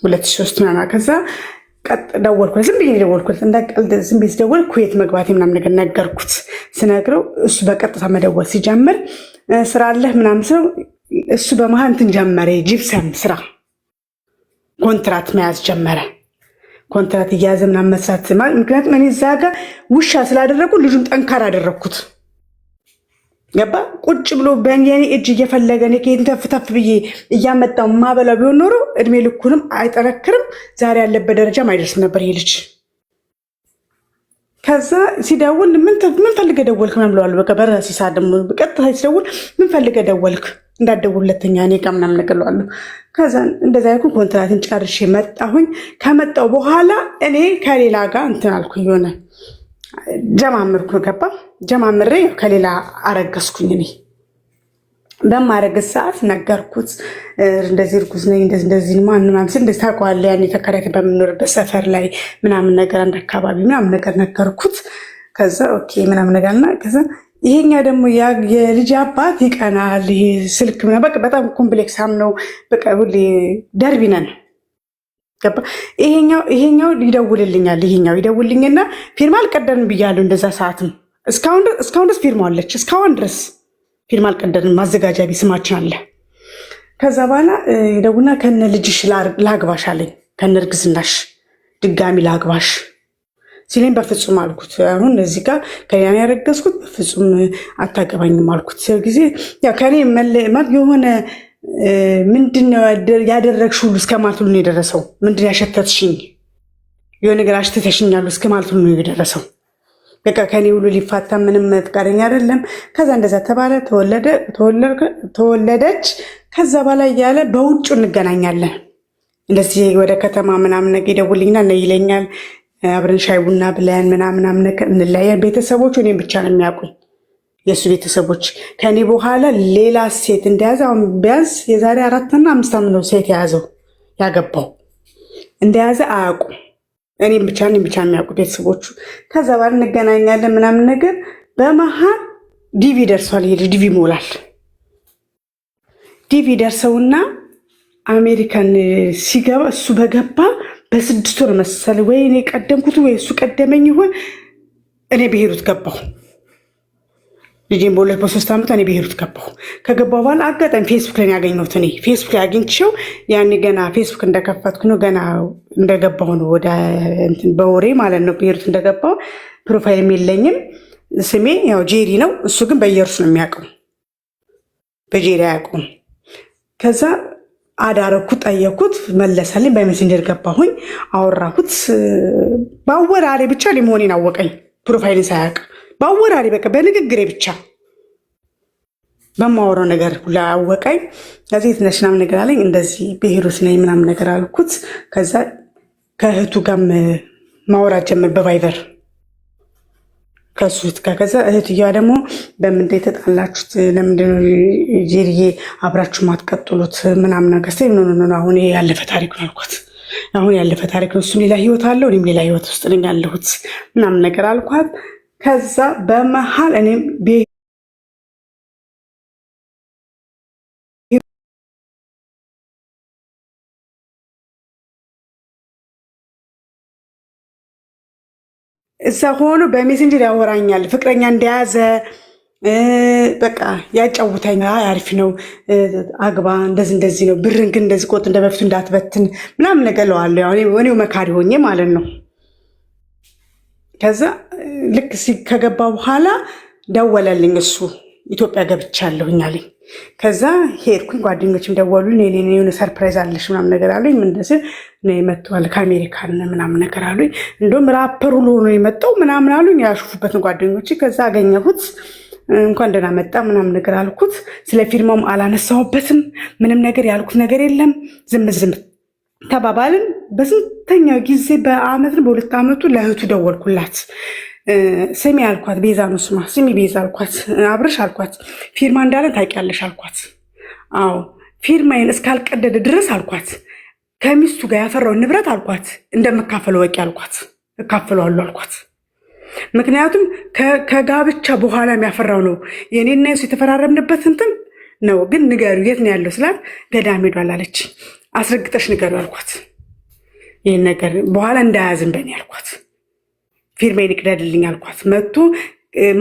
Speaker 5: 2003 ምናምን ከዛ ደወልኩት። ዝም ብዬ ደወልኩት እንዳቀልድ ዝም ብዬ ደወል ኩዌት መግባቴ ምናምን ነገር ነገርኩት። ስነግረው እሱ በቀጥታ መደወል ሲጀምር ስራ አለህ ምናምን ስለው እሱ በመሀል እንትን ጀመረ፣ ጂፕሰም ስራ ኮንትራት መያዝ ጀመረ። ኮንትራት እያያዘ ምናምን መስራት ማለት ምክንያቱም እኔ እዛ ጋር ውሻ ስላደረጉ ልጁን ጠንካራ አደረግኩት። ገባ ቁጭ ብሎ በእኔ እጅ እየፈለገ እኔ ከየት ተፍተፍ ብዬ እያመጣው ማበላ ቢሆን ኖሮ እድሜ ልኩንም አይጠረክርም፣ ዛሬ ያለበት ደረጃም አይደርስም ነበር ይሄ ልጅ። ከዛ ሲደውል ምን ፈልገህ ደወልክ ምናምን ብለዋለሁ። በቃ በራሴ ሰዓት ደግሞ በቀጥታ ሲደውል ምን ፈልገህ ደወልክ እንዳትደውል ሁለተኛ እኔ ጋር ምናምን ነገር እለዋለሁ። ከዛ እንደዛ ያልኩ ኮንትራትን ጨርሼ መጣሁኝ። ከመጣሁ በኋላ እኔ ከሌላ ጋር እንትን አልኩኝ የሆነ ጀማምርኩ ገባ ጀማምሬ ከሌላ አረገዝኩኝ። እኔ በማረግ ሰዓት ነገርኩት። እንደዚህ እርጉዝ ነኝ እንደዚህ ማንንም እንደዚህ ታውቀዋለህ ያኔ ተከራይተን በምንኖርበት ሰፈር ላይ ምናምን ነገር አንድ አካባቢ ምናምን ነገር ነገርኩት። ከዛ ኦኬ ምናምን ነገርና ከዛ ይሄኛ ደግሞ የልጅ አባት ይቀናል። ይሄ ስልክ ምናምን በቃ በጣም ኮምፕሌክሳም ነው። በቃ ሁሌ ደርቢ ነን። ገባ ይሄኛው ይደውልልኛል። ይሄኛው ይደውልልኝና ፊርማ አልቀደንም ብያለሁ። እንደዛ ሰዓትም እስካሁን ድረስ ፊርማ አለች። እስካሁን ድረስ ፊርማ አልቀደንም። ማዘጋጃ ቤት ስማችን አለ። ከዛ በኋላ ይደውልና ከነ ልጅሽ ላግባሽ አለኝ። ከነ እርግዝናሽ ድጋሚ ላግባሽ ሲለኝ በፍጹም አልኩት። አሁን እዚህ ጋር ከያኔ ያረገዝኩት በፍጹም አታገባኝም አልኩት። ጊዜ ያው ከኔ የሆነ ምንድነው ያደረግሽ ሁሉ እስከ ማለት ሁሉ ነው የደረሰው። ምንድን ያሸተትሽኝ የሆነ ነገር አሽተተሽኛሉ እስከ ማለት ሁሉ ነው የደረሰው። በቃ ከኔ ሁሉ ሊፋታ ምንም ፈቃደኛ አይደለም። ከዛ እንደዛ ተባለ። ተወለደች። ከዛ በኋላ እያለ በውጭ እንገናኛለን። እንደዚህ ወደ ከተማ ምናምን ነገር ይደውልኝና እና ይለኛል አብረን ሻይ ቡና ብለን ምናምን ነገር እንለያለን። ቤተሰቦቹ እኔም ብቻ ነው የሚያውቁኝ። የእሱ ቤተሰቦች ከኔ በኋላ ሌላ ሴት እንደያዘ አሁን ቢያንስ የዛሬ 4 እና 5 ዓመት ነው ሴት የያዘው ያገባው እንደያዘ አያውቁም። እኔም ብቻ የሚያውቁ ቤተሰቦቹ። ከዛ በኋላ እንገናኛለን ምናምን ነገር በመሀል ዲቪ ደርሷል። ይሄ ዲቪ ሞላል። ዲቪ ደርሰውና አሜሪካን ሲገባ እሱ በገባ በ6 ወር መሰለ ወይ እኔ ቀደምኩት ወይ እሱ ቀደመኝ ይሆን እኔ ብሄሩት ገባሁ። ልጄን በሁለት በ3 ዓመት እኔ ብሄሩት ገባሁ። ከገባሁ በኋላ አጋጣሚ ፌስቡክ ላይ ያገኘሁት እኔ ፌስቡክ ላይ አግኝቼው ያኔ ገና ፌስቡክ እንደከፈትኩ ነው ገና እንደገባሁ ነው ወደ እንትን በወሬ ማለት ነው ብሄሩት እንደገባሁ። ፕሮፋይልም የለኝም። ስሜ ያው ጄሪ ነው። እሱ ግን በየሩስ ነው የሚያውቀው፣ በጄሪ አያውቀውም። ከዛ አዳረኩት፣ ጠየኩት፣ መለሰልኝ። በሜሴንጀር ገባሁኝ፣ አወራሁት። ባወራሬ ብቻ ሊመሆኔን አወቀኝ። ፕሮፋይልን ሳያውቅ ባወራሬ በቃ በንግግሬ ብቻ በማወራው ነገር ሁላ አወቀኝ። ከዚህ የተነሽ ምናምን ነገር አለኝ። እንደዚህ ብሄሩት ነኝ ምናምን ነገር አልኩት። ከዛ ከእህቱ ጋር ማውራት ጀመር በቫይበር ከሱ ጋር። ከዛ እህትየዋ ደግሞ በምንድን የተጣላችሁት ለምንድነው ጄሪዬ አብራችሁ ማትቀጥሉት ምናምን ነገር ስትይ ኖ አሁን ያለፈ ታሪክ ነው አልኳት። አሁን ያለፈ ታሪክ ነው፣ እሱም ሌላ ህይወት አለው እኔም ሌላ ህይወት ውስጥ ነኝ ያለሁት ምናምን ነገር አልኳት። ከዛ በመሀል እኔም እዛ ሆኖ በሜሴንጀር ያወራኛል። ፍቅረኛ እንደያዘ በቃ ያጫውታኛል። አሪፍ ነው አግባ፣ እንደዚህ ነው፣ ብርን ግን እንደዚህ ቆጥ እንደበፊቱ እንዳትበትን ምናምን ነገር እለዋለሁ። እኔው መካሪ ሆኜ ማለት ነው። ከዛ ልክ ከገባ በኋላ ደወለልኝ። እሱ ኢትዮጵያ ገብቻለሁኝ አለኝ። ከዛ ሄድኩኝ። ጓደኞችም ደወሉኝ። እኔ የሆነ ሰርፕራይዝ አለሽ ምናምን ነገር አሉኝ። ምን እንደዚህ ነው መጥቷል ከአሜሪካን ምናምን ነገር አሉኝ። እንደውም ራፐር ሁሉ ሆኖ የመጣው ምናምን አሉኝ። ያሹፉበትን ጓደኞች። ከዛ አገኘሁት። እንኳን ደህና መጣ ምናምን ነገር አልኩት። ስለ ፊርማውም አላነሳሁበትም። ምንም ነገር ያልኩት ነገር የለም። ዝም ተባባልን። በስንተኛው ጊዜ በአመት ነው በ2 ዓመቱ ለእህቱ ደወልኩላት። ስሚ አልኳት፣ ቤዛ ነው ስማ፣ ስሚ ቤዛ አልኳት፣ አብርሽ አልኳት፣ ፊርማ እንዳለን ታውቂያለሽ አልኳት። አዎ ፊርማዬን እስካልቀደደ ድረስ አልኳት ከሚስቱ ጋር ያፈራውን ንብረት አልኳት እንደምካፈለው ወቂ አልኳት፣ እካፈለዋለሁ አልኳት። ምክንያቱም ከጋብቻ በኋላ የሚያፈራው ነው የኔና የሱ የተፈራረምንበት እንትን ነው። ግን ንገሩ የት ነው ያለው ስላት ገዳም ሄዷል አለች። አስረግጠሽ ንገሩ አልኳት። ይህን ነገር በኋላ እንዳያዝን በኔ አልኳት። ፊርማዬን ይቅደድልኝ አልኳት። መጥቶ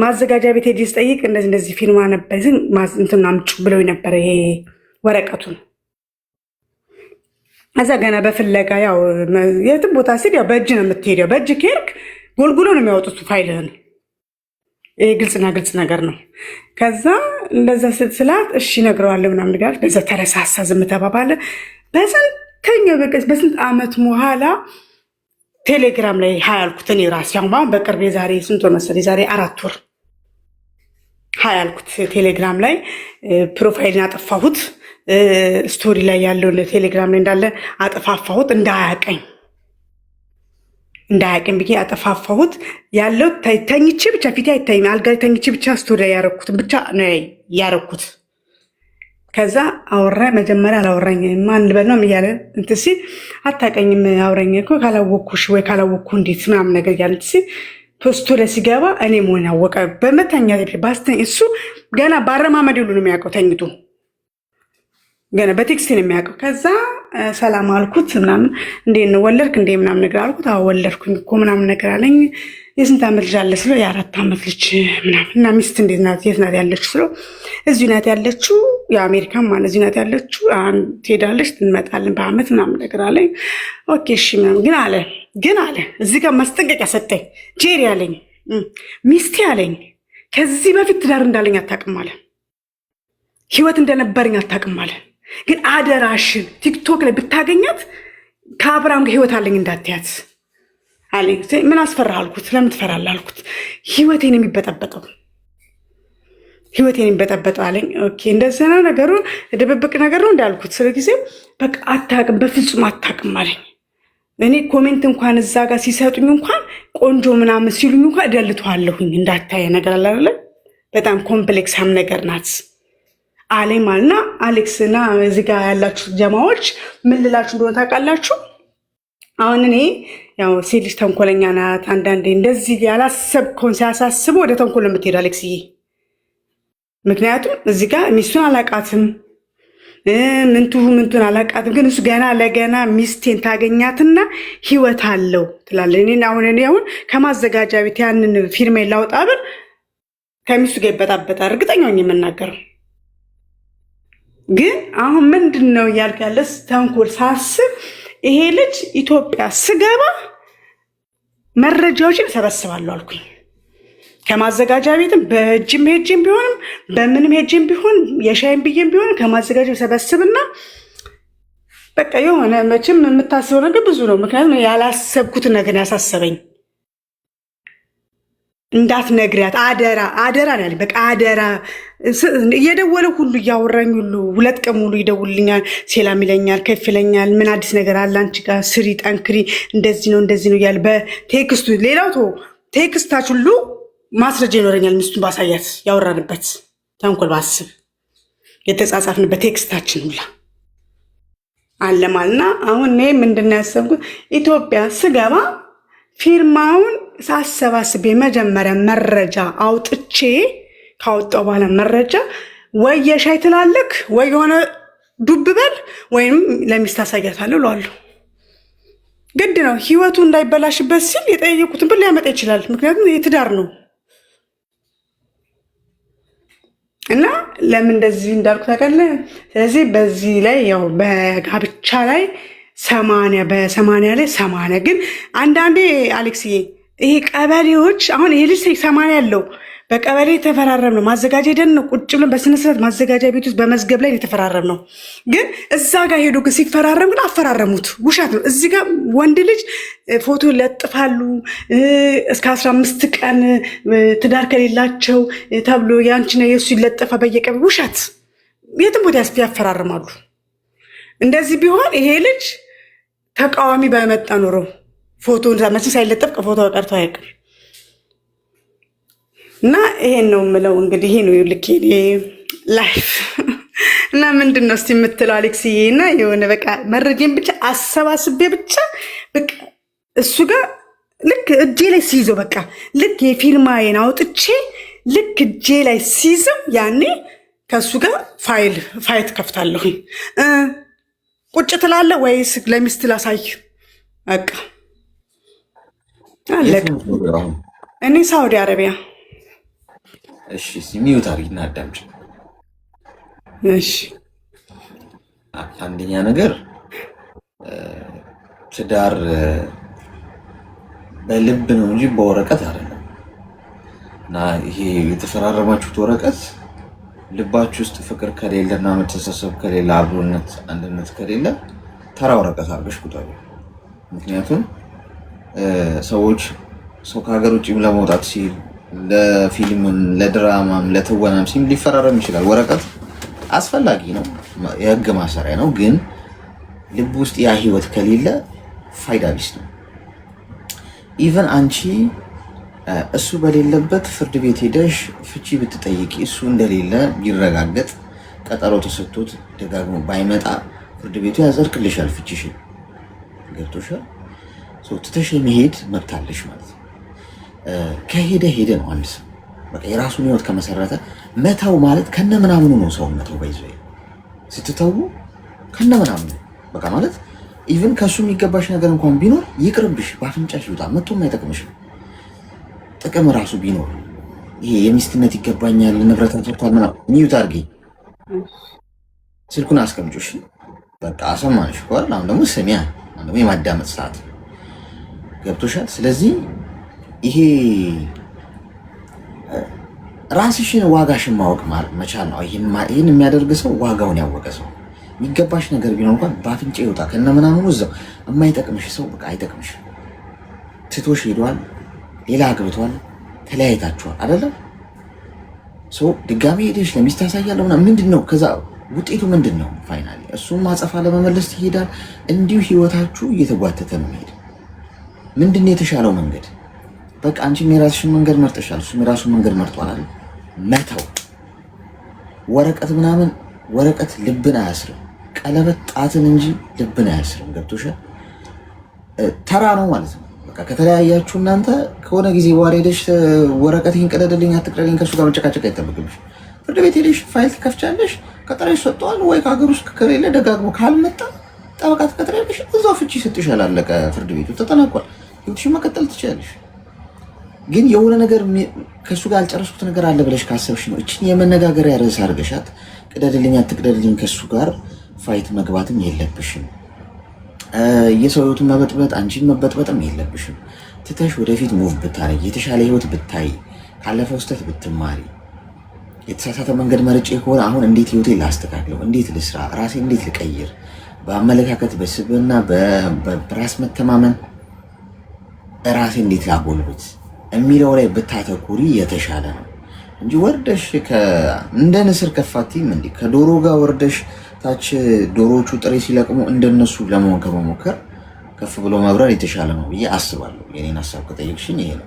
Speaker 5: ማዘጋጃ ቤት ሄጄ ስጠይቅ እንደዚህ ፊርማ ነበር እንትን አምጪ ብለው ነበረ ይሄ ወረቀቱን። እዛ ገና በፍለጋ ያው የትም ቦታ ሲል ያው በእጅ ነው የምትሄደው። በእጅ ከሄድክ ጎልጉሎ ነው የሚያወጡት ፋይልህን። ይሄ ግልጽና ግልጽ ነገር ነው። ከዛ እንደዛ ስላት እሺ እነግረዋለሁ ምናምን ነገር በዛ ተረሳሳ፣ ዝም ተባባለ። በስንት ዓመት በኋላ ቴሌግራም ላይ ሀይ አልኩት እኔ ራሴ። አሁን በቅርብ የዛሬ ስንት ወር መሰለኝ የዛሬ 4 ወር ሀይ አልኩት ቴሌግራም ላይ። ፕሮፋይልን አጠፋሁት። ስቶሪ ላይ ያለውን ቴሌግራም ላይ እንዳለ አጠፋፋሁት። እንዳያቀኝ ብዬ አጠፋፋሁት። ያለው ተኝቼ ብቻ ፊቴ አይታይም። አልጋ ተኝቼ ብቻ ስቶሪ ላይ ያረኩትን ብቻ ነው ያረኩት። ከዛ አወራ መጀመሪያ አላወራኝ ማን ልበል ነው እያለ እንትን ሲል አታውቀኝም አውራኝ እኮ ካላወቅኩሽ ወይ ካላወቅኩ እንዴት ምናምን ነገር እያለ እንትን ሲል ፖስቶ ላይ ሲገባ እኔ መሆን ያወቀ በመተኛ ባስተኝ እሱ ገና ባረማመድ ሁሉ ነው የሚያውቀው ተኝቶ ገና በቴክስት ነው የሚያውቀው። ከዛ ሰላም አልኩት ምናምን እንዴት ነው ወለድክ እንዴ ምናምን ነገር አልኩት። አዎ ወለድኩኝ እኮ ምናምን ነገር አለኝ። የስንት ዓመት ልጅ አለ ስለው የ4 ዓመት ልጅ ምናምን እና ሚስት እንዴት ናት የት ናት ያለችው ስለው እዚሁ ናት ያለችው የአሜሪካን ማለት እዚሁ ናት ያለችው ትሄዳለች ትመጣለን በአመት ምናምን ነገር አለኝ። ኦኬ እሺ ምናምን ግን አለ እዚህ ጋር ማስጠንቀቂያ ሰጠኝ። ጄሪ አለኝ ሚስቴ አለኝ ከዚህ በፊት ትዳር እንዳለኝ አታውቅም አለ ህይወት እንደነበረኝ አታውቅም አለ ግን አደራሽን ቲክቶክ ላይ ብታገኛት ከአብርሃም ጋር ህይወት አለኝ እንዳትያት አለኝ። ምን አስፈራህ አልኩት። ለምን ትፈራለህ አልኩት። ህይወቴን የሚበጠበጠው አለኝ። ኦኬ እንደዚህ ነው ነገሩ ድብብቅ ነገር ነው እንዳልኩት ስለጊዜው በቃ አታውቅም በፍጹም አታውቅም አለኝ። እኔ ኮሜንት እንኳን እዛ ጋር ሲሰጡኝ እንኳን ቆንጆ ምናምን ሲሉኝ እንኳን እደልተዋለሁኝ እንዳታየ ነገር አለ በጣም ኮምፕሌክሳም ነገር ናት አለኝ ማለትና አሌክስና እዚህ ጋር ያላችሁ ጀማዎች ምን ልላችሁ እንደሆነ ታውቃላችሁ? አሁን እኔ ያው ሴት ልጅ ተንኮለኛ ናት። አንዳንዴ እንደዚህ ያላሰብከውን ሲያሳስበው ወደ ተንኮል የምትሄዱ አሌክስዬ። ምክንያቱም እዚህ ጋር ሚስቱን አላቃትም ምንቱን አላቃትም፣ ግን እሱ ገና ለገና ሚስቴን ታገኛትና ህይወት አለው ትላለች። እኔ አሁን ከማዘጋጃ ቤት ያንን ፊርሜን ላውጣ ብል ከሚስቱ ጋር ይበጣበጣል። እርግጠኛ ነኝ የምናገረው። ግን አሁን ምንድን ነው እያልክ ያለስ ተንኮል ሳስብ ይሄ ልጅ ኢትዮጵያ ስገባ መረጃዎችን ሰበስባለሁ አልኩኝ። ከማዘጋጃ ቤትም በእጅም ሄጅም ቢሆንም በምንም ሄጅም ቢሆን የሻይም ብዬም ቢሆን ከማዘጋጃ ሰበስብና በቃ የሆነ መቼም የምታስበው ነገር ብዙ ነው። ምክንያቱም ያላሰብኩትን ነገር ያሳሰበኝ እንዳትነግሪያት አደራ ነው ያለኝ። በቃ አደራ እየደወለ ሁሉ እያወራኝ ሁሉ 2 ቀን ሙሉ ይደውልኛል። ሴላም ይለኛል፣ ከፍ ይለኛል። ምን አዲስ ነገር አለ አንቺ ጋር ስሪ፣ ጠንክሪ፣ እንደዚህ ነው እያለ በቴክስቱ ሌላው ቴክስታች ሁሉ ማስረጃ ይኖረኛል። ሚስቱን ባሳያት ያወራንበት ተንኮል ባስብ የተጻጻፍንበት ቴክስታችን ሁላ አለ ማለትና አሁን እኔ ምንድን ነው ያሰብኩት ኢትዮጵያ ስገባ ፊርማውን ሳሰባስብ መጀመሪያ መረጃ አውጥቼ ካወጣው በኋላ መረጃ ወይ የሻይ ትላለክ ወይ የሆነ ዱብ በል ወይም ለሚስት አሳያታለሁ እለዋለሁ። ግድ ነው ህይወቱ እንዳይበላሽበት ሲል የጠየቁትን ብር ሊያመጣ ይችላል። ምክንያቱም የትዳር ነው እና ለምን እንደዚህ እንዳልኩ ታውቃለህ። ስለዚህ በዚህ ላይ ያው በጋብቻ ላይ 80 ላይ 80 ግን አንዳንዴ አሌክስዬ ይሄ ቀበሌዎች አሁን ይሄ ልጅ 80 ያለው በቀበሌ የተፈራረም ነው። ማዘጋጃ ሄደን ነው ቁጭ ብለን በስነስርዓት ማዘጋጃ ቤት ውስጥ በመዝገብ ላይ የተፈራረም ነው። ግን እዛ ጋር ሄዶ ግን ሲፈራረም ግን አፈራረሙት ውሻት ነው። እዚህ ጋር ወንድ ልጅ ፎቶ ለጥፋሉ እስከ 15 ቀን ትዳር ከሌላቸው ተብሎ ያንቺ ነው የሱ ይለጠፋ በየቀበሌ ውሻት የትም ቦታ ያፈራርማሉ። እንደዚህ ቢሆን ይሄ ልጅ ተቃዋሚ ባይመጣ ኖሮ ፎቶ መቼም ሳይለጠፍ ከፎቶ ቀርቶ አያውቅም። እና ይሄን ነው የምለው እንግዲህ ይሄ ነው ልክ ላይፍ እና ምንድን ነው እስቲ የምትለው አሌክስዬ? እና የሆነ በቃ መረጃን ብቻ አሰባስቤ ብቻ በቃ እሱ ጋር ልክ እጄ ላይ ሲይዘው በቃ ልክ የፊርማዬን አውጥቼ ልክ እጄ ላይ ሲይዘው ያኔ ከእሱ ጋር ፋይት ከፍታለሁኝ። ቁጭ ትላለህ ወይስ ለሚስት ላሳይ? በቃ አለቀ። እኔ ሳውዲ አረቢያ።
Speaker 2: እሺ ሚዩት አድርጊና አዳምጪ።
Speaker 5: እሺ
Speaker 2: አንደኛ ነገር ትዳር በልብ ነው እንጂ በወረቀት አይደለም። እና ይሄ የተፈራረማችሁት ወረቀት ልባችሁ ውስጥ ፍቅር ከሌለና መተሳሰብ ከሌለ አብሮነት፣ አንድነት ከሌለ ተራ ወረቀት አድርገሽ ቁጠሩ። ምክንያቱም ሰው ከሀገር ውጭም ለመውጣት ሲል ለፊልምም፣ ለድራማም፣ ለትወናም ሲል ሊፈራረም ይችላል። ወረቀት አስፈላጊ ነው፣ የህግ ማሰሪያ ነው። ግን ልብ ውስጥ ያ ህይወት ከሌለ ፋይዳ ቢስ ነው። ኢቨን አንቺ እሱ በሌለበት ፍርድ ቤት ሄደሽ ፍቺ ብትጠይቂ እሱ እንደሌለ ቢረጋገጥ ቀጠሮ ተሰጥቶት ደጋግሞ ባይመጣ ፍርድ ቤቱ ያጸድቅልሻል ፍቺሽን። ገብቶሻል? ትተሽ የመሄድ መብት አለሽ ማለት ነው። ከሄደ ሄደ ነው። አንድ ሰው በቃ የራሱን ህይወት ከመሰረተ መተው ማለት ከነ ምናምኑ ነው። ሰው መተው ባይዘ ስትተው ከነ ምናምኑ በቃ ማለት ኢቭን ከሱ የሚገባሽ ነገር እንኳን ቢኖር ይቅርብሽ፣ በአፍንጫሽ ይውጣ፣ መቶም አይጠቅምሽም። ጥቅም ራሱ ቢኖር ይሄ የሚስትነት ይገባኛል ንብረት ተርቷል ምናምን ሚዩት አድርጊ፣ ስልኩን አስቀምጪሽ። በቃ አሰማንሽ እኮ አይደል? አሁን ደግሞ ስሚያ፣ አሁን ደግሞ የማዳመጥ ሰዓት ገብቶሻል። ስለዚህ ይሄ ራስሽን ዋጋሽን ማወቅ መቻል ነው። ይህን የሚያደርግ ሰው ዋጋውን ያወቀ ሰው። የሚገባሽ ነገር ቢኖር እንኳን በአፍንጫ ይወጣ ከነ ምናምኑ እዛው። የማይጠቅምሽ ሰው በቃ አይጠቅምሽ። ትቶሽ ሄዷል፣ ሌላ አግብቷል፣ ተለያይታችኋል አይደለም? ድጋሚ ሄደሽ ለሚስት ታሳያለሁ ምናምን ምንድን ነው? ከዛ ውጤቱ ምንድን ነው? ፋይናሊ እሱም ማጸፋ ለመመለስ ትሄዳል። እንዲሁ ህይወታችሁ እየተጓተተ ነው ሄድ። ምንድን ነው የተሻለው መንገድ? በቃ አንቺም የራስሽን መንገድ መርጠሻል፣ እሱም የራሱን መንገድ መርጧል አይደል? መተው ወረቀት ምናምን ወረቀት ልብን አያስርም። ቀለበት ጣትን እንጂ ልብን አያስርም። ገብቶሻል? ተራ ነው ማለት ነው። በቃ ከተለያያችሁ እናንተ ከሆነ ጊዜ በኋላ ሄደሽ ወረቀት ይህን ቅደድልኝ አትቅደድልኝ ከእሱ ጋር መጨቃጨቅ አይጠበቅብሽ። ፍርድ ቤት ሄደሽ ፋይል ትከፍቻለሽ። ቀጠሮ ይሰጠዋል ወይ ከሀገር ውስጥ ከሌለ ደጋግሞ ካልመጣ ጠበቃ ትቀጥሪያለሽ። እዛው ፍቺ ይሰጥሻል። አለቀ። ፍርድ ቤቱ ተጠናቋል። ህይወትሽን መቀጠል ትችላለሽ። ግን የሆነ ነገር ከእሱ ጋር ያልጨረስኩት ነገር አለ ብለሽ ካሰብሽ ነው እችን የመነጋገሪያ ርዕስ አድርገሻት ቅደድልኝ አትቅደድልኝ ከእሱ ጋር ፋይት መግባትም የለብሽም። የሰው ህይወቱን መበጥበጥ አንቺን መበጥበጥም የለብሽም። ትተሽ ወደፊት ሙቭ ብታረጊ፣ የተሻለ ህይወት ብታይ፣ ካለፈው ስህተት ብትማሪ፣ የተሳሳተ መንገድ መርጬ ከሆነ አሁን እንዴት ህይወቴን ላስተካክለው፣ እንዴት ልስራ፣ ራሴን እንዴት ልቀይር፣ በአመለካከት በስብዕና በራስ መተማመን ራሴን እንዴት ላጎልብት የሚለው ላይ ብታተኩሪ የተሻለ ነው እንጂ ወርደሽ እንደ ንስር ከፋቲም እንዴ ከዶሮ ጋር ወርደሽ ታች ዶሮዎቹ ጥሬ ሲለቅሙ እንደነሱ ለመሆን ከመሞከር ከፍ ብሎ መብረር የተሻለ ነው ብዬ አስባለሁ። የኔን ሀሳብ ከጠየቅሽኝ ይሄ ነው።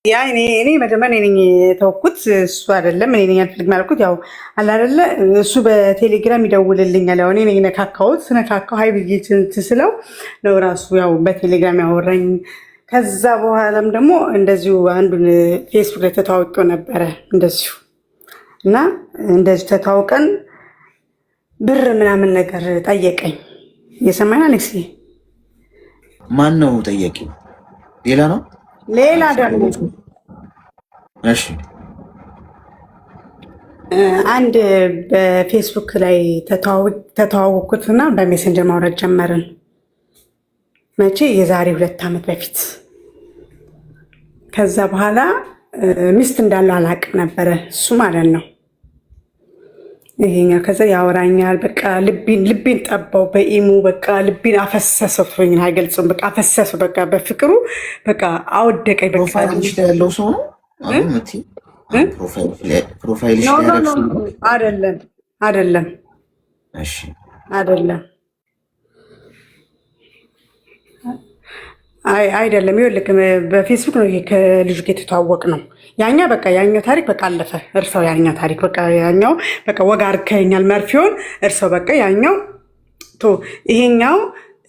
Speaker 5: ያ እኔ መጀመሪያ እኔ የተወኩት እሱ አይደለም። እኔ ነኝ አልፈልግም ያልኩት ያው አለ አይደለ እሱ በቴሌግራም ይደውልልኛል። ያው እኔ ነኝ ነካካሁት። ስነካካው ሀይ ብዬ ስለው ነው ራሱ ያው በቴሌግራም ያወራኝ። ከዛ በኋላም ደግሞ እንደዚሁ አንዱን ፌስቡክ ላይ ተተዋውቀው ነበረ እንደዚሁ እና እንደዚሁ ተተዋውቀን ብር ምናምን ነገር ጠየቀኝ። የሰማኝ አሌክስ
Speaker 2: ማን ነው ጠየቂው? ሌላ ነው
Speaker 5: ሌላ ደግሞ
Speaker 2: እሺ
Speaker 5: አንድ በፌስቡክ ላይ ተተዋወቅኩትና በሜሴንጀር ማውራት ጀመርን። መቼ? የዛሬ 2 ዓመት በፊት። ከዛ በኋላ ሚስት እንዳለው አላውቅም ነበረ እሱ ማለት ነው። ይሄኛው ከዛ ያወራኛል። በቃ ልቤን ጠባው በኢሙ በቃ ልቤን አፈሰሰው። ትሆኝ አይገልጽም። በቃ አፈሰሰው። በቃ በፍቅሩ በቃ አወደቀኝ። በቃ
Speaker 2: ፕሮፋይልሽ ያለው ሰው ነው ፕሮፋይልሽ ያለው አይደለም። እሺ አይደለም። ይኸውልህ በፌስቡክ ነው ከልጁ ጋር የተተዋወቅ ነው። ያኛው በቃ ያኛው ታሪክ በቃ አለፈ። እርሰው ያኛው ታሪክ በቃ ያኛው በቃ ወጋ አርከኛል መርፌውን እርሰው በቃ ያኛው ይሄኛው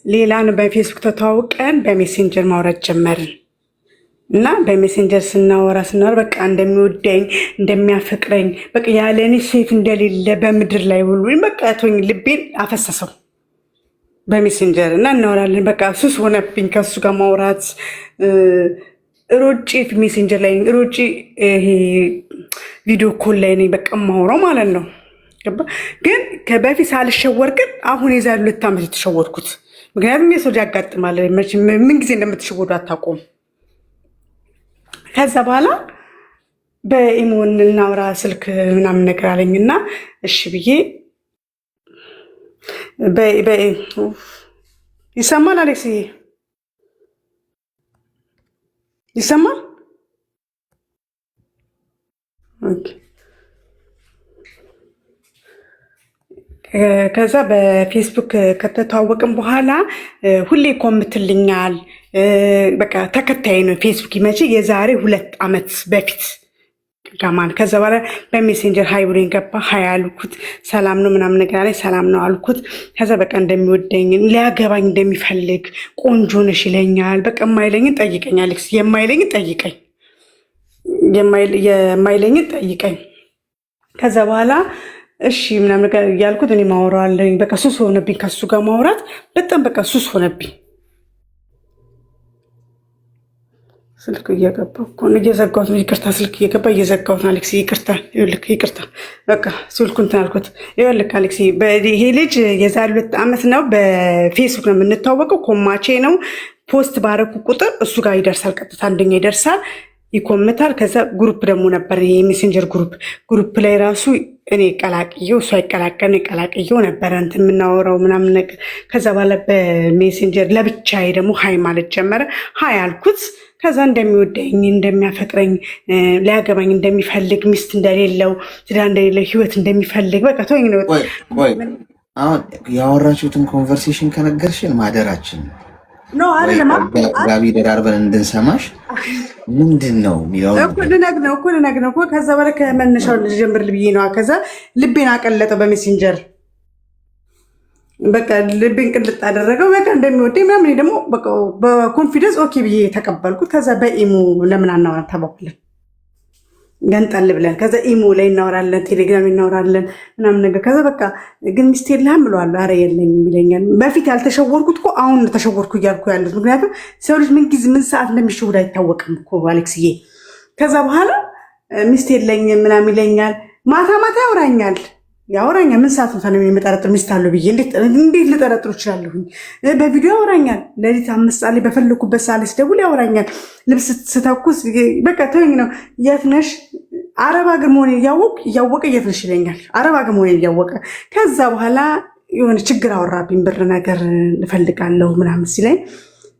Speaker 2: ሌላን በፌስቡክ ተተዋውቀን በሜሴንጀር ማውራት ጀመርን እና በሜሴንጀር ስናወራ በቃ እንደሚወደኝ እንደሚያፈቅረኝ በቃ ያለኔ ሴት እንደሌለ በምድር ላይ ሁሉ በቃ ቶኝ ልቤን አፈሰሰው በሜሴንጀር እና እናወራለን። በቃ ሱስ ሆነብኝ ከሱ ጋር ማውራት። ሮጬ ሜሴንጀር ላይ ሮጬ ይሄ ቪዲዮ ኮል ላይ ነኝ በቃ ማውራው ማለት ነው። ግን ከበፊት ሳልሸወር ግን አሁን የዛሬ 2 ዓመት የተሸወርኩት። ምክንያቱም የሰው ልጅ ያጋጥማል። ምን ጊዜ እንደምትሸወዱ አታውቁም። ከዛ በኋላ በኢሞን እናውራ ስልክ ምናምን ነገር አለኝና እሺ ብዬ ይሰማል አሌክስ? ይሰማል? ከዛ በፌስቡክ ከተተዋወቅን በኋላ ሁሌ ኮምትልኛል። በቃ ተከታይ ነው ፌስቡክ። መቼ? የዛሬ 2 ዓመት በፊት
Speaker 5: ጋማን ከዛ በኋላ በሜሴንጀር ሃይ ብሎ ገባ። ሃይ አልኩት። ሰላም ነው ምናምን ነገር አለኝ። ሰላም ነው አልኩት። ከዛ በቃ እንደሚወደኝ ሊያገባኝ እንደሚፈልግ ቆንጆ ነሽ ይለኛል። በቃ የማይለኝን ጠይቀኝ አሌክስ፣ የማይለኝን ጠይቀኝ፣ የማይለኝን ጠይቀኝ። ከዛ በኋላ እሺ ምናምን ነገር እያልኩት እኔ ማወራለኝ። በቃ ሱስ ሆነብኝ፣ ከሱ ጋር ማውራት በጣም በቃ ሱስ ሆነብኝ። ስልክ እየገባ እኮ ነው፣ እየዘጋሁት ነው። ይቅርታ፣ ስልክ እየገባ እየዘጋሁት ነው። አሌክስ ይቅርታ፣ ይቅርታ። በቃ ስልኩን እንትን አልኩት። ይኸውልህ አሌክስ፣ ይሄ ልጅ የዛሬ 2 ዓመት ነው በፌስቡክ ነው የምንታወቀው። ኮማቼ ነው። ፖስት ባረኩ ቁጥር እሱ ጋር ይደርሳል፣ ቀጥታ አንደኛ ይደርሳል፣ ይኮምታል። ከዛ ግሩፕ ደግሞ ነበር፣ የሜሴንጀር ግሩፕ ላይ ራሱ እኔ ቀላቅየው እሱ አይቀላቀል ቀላቅየው ነበረ እንትን የምናወራው ምናምን ነገር። ከዛ በኋላ በሜሴንጀር ለብቻዬ ደግሞ ሀይ ማለት ጀመረ። ሀይ አልኩት። ከዛ እንደሚወደኝ እንደሚያፈቅረኝ ሊያገባኝ እንደሚፈልግ ሚስት እንደሌለው ትዳር እንደሌለው ህይወት እንደሚፈልግ በቃ ተወኝ ነው።
Speaker 2: ቆይ አሁን ያወራችሁትን ኮንቨርሴሽን ከነገርሽን ማደራችን
Speaker 5: ነው አይደለም?
Speaker 2: ጋቢ ደራርበን እንድንሰማሽ ምንድን ነው የሚለው
Speaker 5: ልነግርህ ነው። ከዛ በኋላ ከመነሻው ልጀምር ብዬ ነዋ። ከዛ ልቤን አቀለጠው በሜሴንጀር በቃ ልቤን ቅልጥ አደረገው። በቃ እንደሚወደኝ ምናምን ደግሞ በቃ በኮንፊደንስ ኦኬ ብዬ ተቀበልኩት። ከዛ በኢሞ ለምን አናወራ ተባብለን ገንጠል ብለን ከዛ ኢሞ ላይ እናወራለን፣ ቴሌግራም እናወራለን ምናምን ነገር። ከዛ በቃ ግን ሚስት የለህም እለዋለሁ። ኧረ የለኝም ይለኛል። በፊት ያልተሸወርኩት እኮ አሁን ተሸወርኩ እያልኩ ያሉት። ምክንያቱም ሰው ልጅ ምን ጊዜ ምን ሰዓት እንደሚሸውድ አይታወቅም እኮ አሌክስዬ። ከዛ በኋላ ሚስት የለኝም ምናምን ይለኛል። ማታ ያወራኛል። ምን ሰዓት ነው የምጠረጥር ሚስት አለው ብዬ እንዴት ልጠረጥሩ እችላለሁኝ? በቪዲዮ ያወራኛል። ሌሊት 5 ሰዓት ላይ በፈለኩበት ሰዓት ላይ ስደውል ያወራኛል። ልብስ ስተኩስ በቃ ተወኝ ነው። የት ነሽ? አረብ ሀገር መሆኔን እያወቀ የት ነሽ ይለኛል። አረብ ሀገር መሆኔን እያወቀ። ከዛ በኋላ የሆነ ችግር አወራብኝ። ብር ነገር እፈልጋለሁ ምናምን ሲለኝ